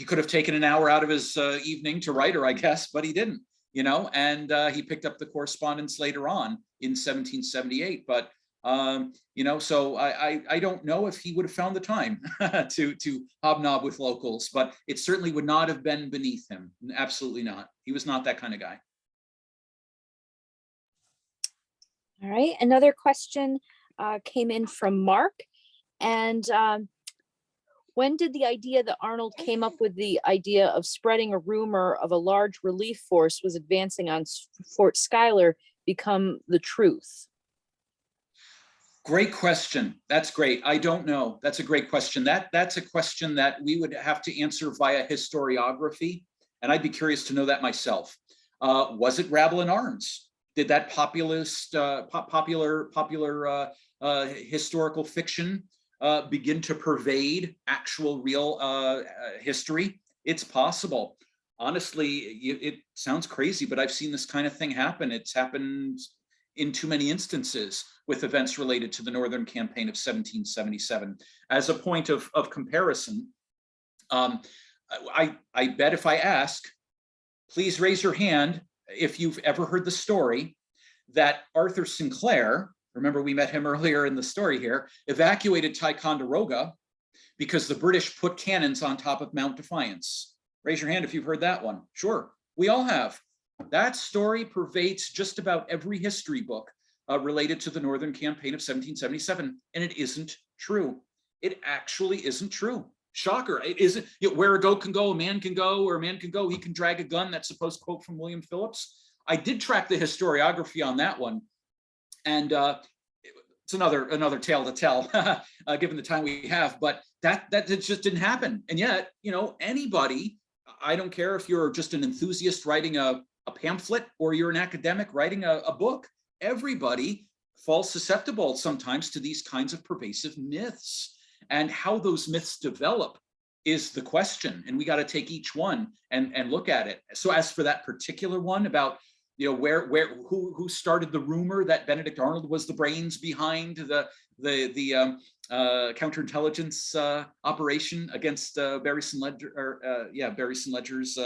could have taken an hour out of his evening to write her, I guess, but he didn't, and he picked up the correspondence later on in 1778. But so I don't know if he would have found the time to hobnob with locals, but it certainly would not have been beneath him. Absolutely not. He was not that kind of guy. All right, another question came in from Mark. And when did the idea that Arnold came up with the idea of spreading a rumor of a large relief force was advancing on Fort Schuyler become the truth? Great question. That's great. I don't know. That's a great question. That's a question that we would have to answer via historiography, and I'd be curious to know that myself. Was it rabble in arms? Did that popular historical fiction begin to pervade actual real history? It's possible. Honestly, it sounds crazy, but I've seen this kind of thing happen. It's happened in too many instances with events related to the Northern Campaign of 1777. As a point of comparison, I bet if I ask, please raise your hand if you've ever heard the story that Arthur Sinclair, remember we met him earlier in the story here, evacuated Ticonderoga because the British put cannons on top of Mount Defiance. Raise your hand if you've heard that one. Sure, we all have. That story pervades just about every history book related to the Northern Campaign of 1777, and it isn't true. It actually isn't true. Shocker. It isn't. Where a goat can go, a man can go, or a man can go, he can drag a gun. That's supposed quote from William Phillips. I did track the historiography on that one, and it's another tale to tell, given the time we have. But that just didn't happen. And yet, anybody, I don't care if you're just an enthusiast writing a pamphlet or you're an academic writing a book, everybody falls susceptible sometimes to these kinds of pervasive myths. And how those myths develop is the question. And we got to take each one and look at it. So as for that particular one about, who started the rumor that Benedict Arnold was the brains behind the counterintelligence operation against Barry Ledger's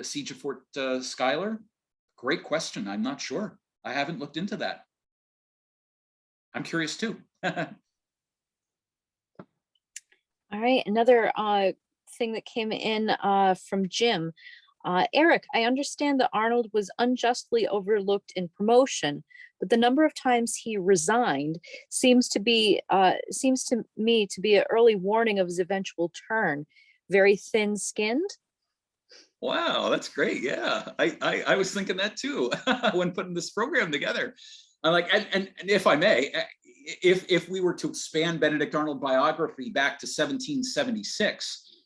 siege of Fort Schuyler? Great question. I'm not sure. I haven't looked into that. I'm curious too. All right, another thing that came in from Jim. Eric, I understand that Arnold was unjustly overlooked in promotion, but the number of times he resigned seems to me to be an early warning of his eventual turn. Very thin-skinned. Wow, that's great. Yeah, I was thinking that too when putting this program together. I'm like, and if I may, if we were to expand Benedict Arnold biography back to 1776,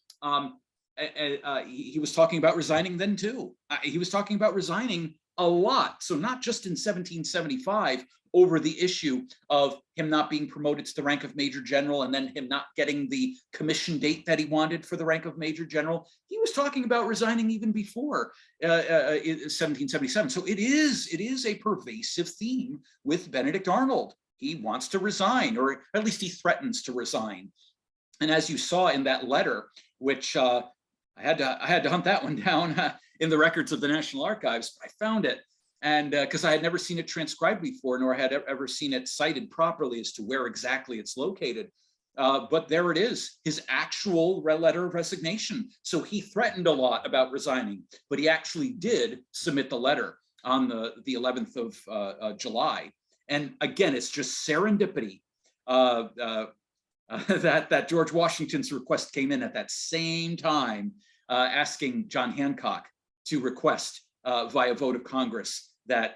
he was talking about resigning then too. He was talking about resigning a lot. So not just in 1775 over the issue of him not being promoted to the rank of Major General and then him not getting the commission date that he wanted for the rank of Major General. He was talking about resigning even before 1777. So it is a pervasive theme with Benedict Arnold. He wants to resign, or at least he threatens to resign. And as you saw in that letter, which I had to hunt that one down in the records of the National Archives, but I found it. And because I had never seen it transcribed before, nor had ever seen it cited properly as to where exactly it's located. But there it is, his actual letter of resignation. So he threatened a lot about resigning, but he actually did submit the letter on the 11th of July. And again, it's just serendipity that George Washington's request came in at that same time, asking John Hancock to request via vote of Congress that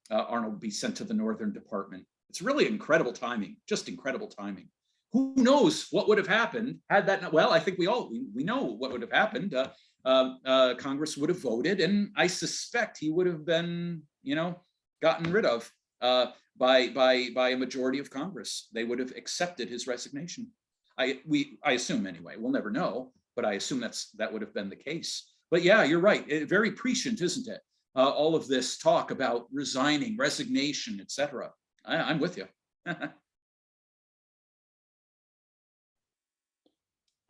Arnold be sent to the Northern Department. It's really incredible timing, just incredible timing. Who knows what would have happened had that not, well, I think we know what would have happened. Congress would have voted, and I suspect he would have been, gotten rid of by a majority of Congress. They would have accepted his resignation. I assume anyway. We'll never know, but I assume that would have been the case. But yeah, you're right. Very prescient, isn't it? All of this talk about resigning, resignation, etc. I'm with you.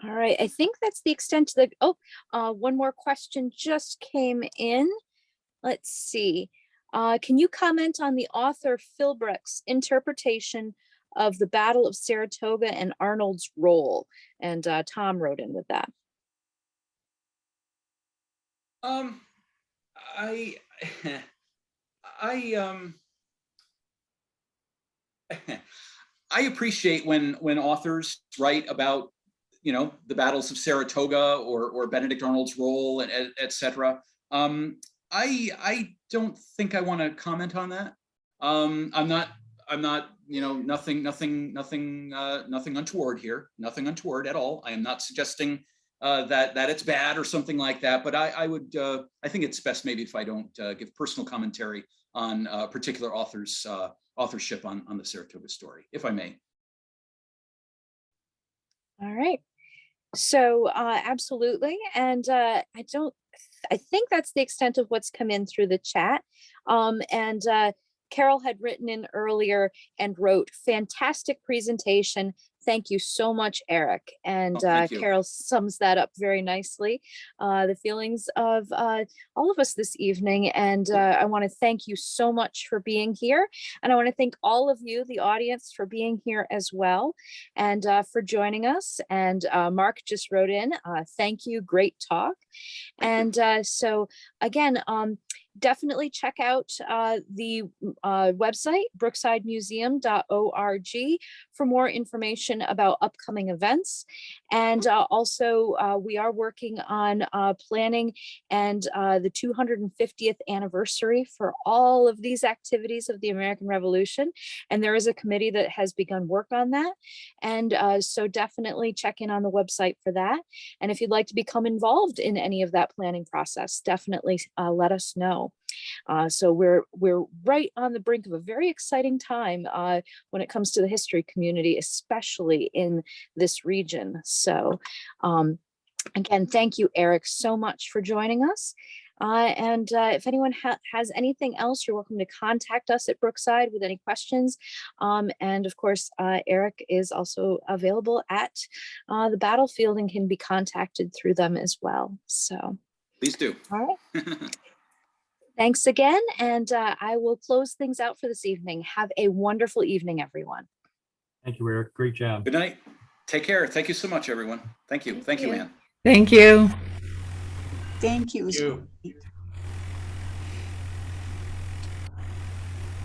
All right, I think that's the extent to the, one more question just came in. Let's see. Can you comment on the author Philbrick's interpretation of the Battle of Saratoga and Arnold's role? And Tom wrote in with that. I appreciate when authors write about, the battles of Saratoga or Benedict Arnold's role, and etc. I don't think I want to comment on that. I'm not, nothing untoward here, nothing untoward at all. I am not suggesting that it's bad or something like that, but I think it's best maybe if I don't give personal commentary on a particular author's authorship on the Saratoga story, if I may. All right. So absolutely. And I think that's the extent of what's come in through the chat. And Carol had written in earlier and wrote, fantastic presentation. Thank you so much, Eric. And Carol sums that up very nicely. The feelings of all of us this evening. And I want to thank you so much for being here. And I want to thank all of you, the audience, for being here as well, and for joining us. And Mark just wrote in, thank you, great talk. And so again, definitely check out the website, brooksidemuseum.org, for more information about upcoming events. And also we are working on planning and the 250th anniversary for all of these activities of the American Revolution. And there is a committee that has begun work on that. And so definitely check in on the website for that. And if you'd like to become involved in any of that planning process, definitely let us know. So we're right on the brink of a very exciting time when it comes to the history community, especially in this region. So again, thank you, Eric, so much for joining us. And if anyone has anything else, you're welcome to contact us at Brookside with any questions. And of course, Eric is also available at the battlefield and can be contacted through them as well. So please do. All right. Thanks again, and I will close things out for this evening. Have a wonderful evening, everyone. Thank you, Eric. Great job. Good night. Take care. Thank you so much, everyone. Thank you. Thank you, Ann. Thank you. Thank you. Thank you.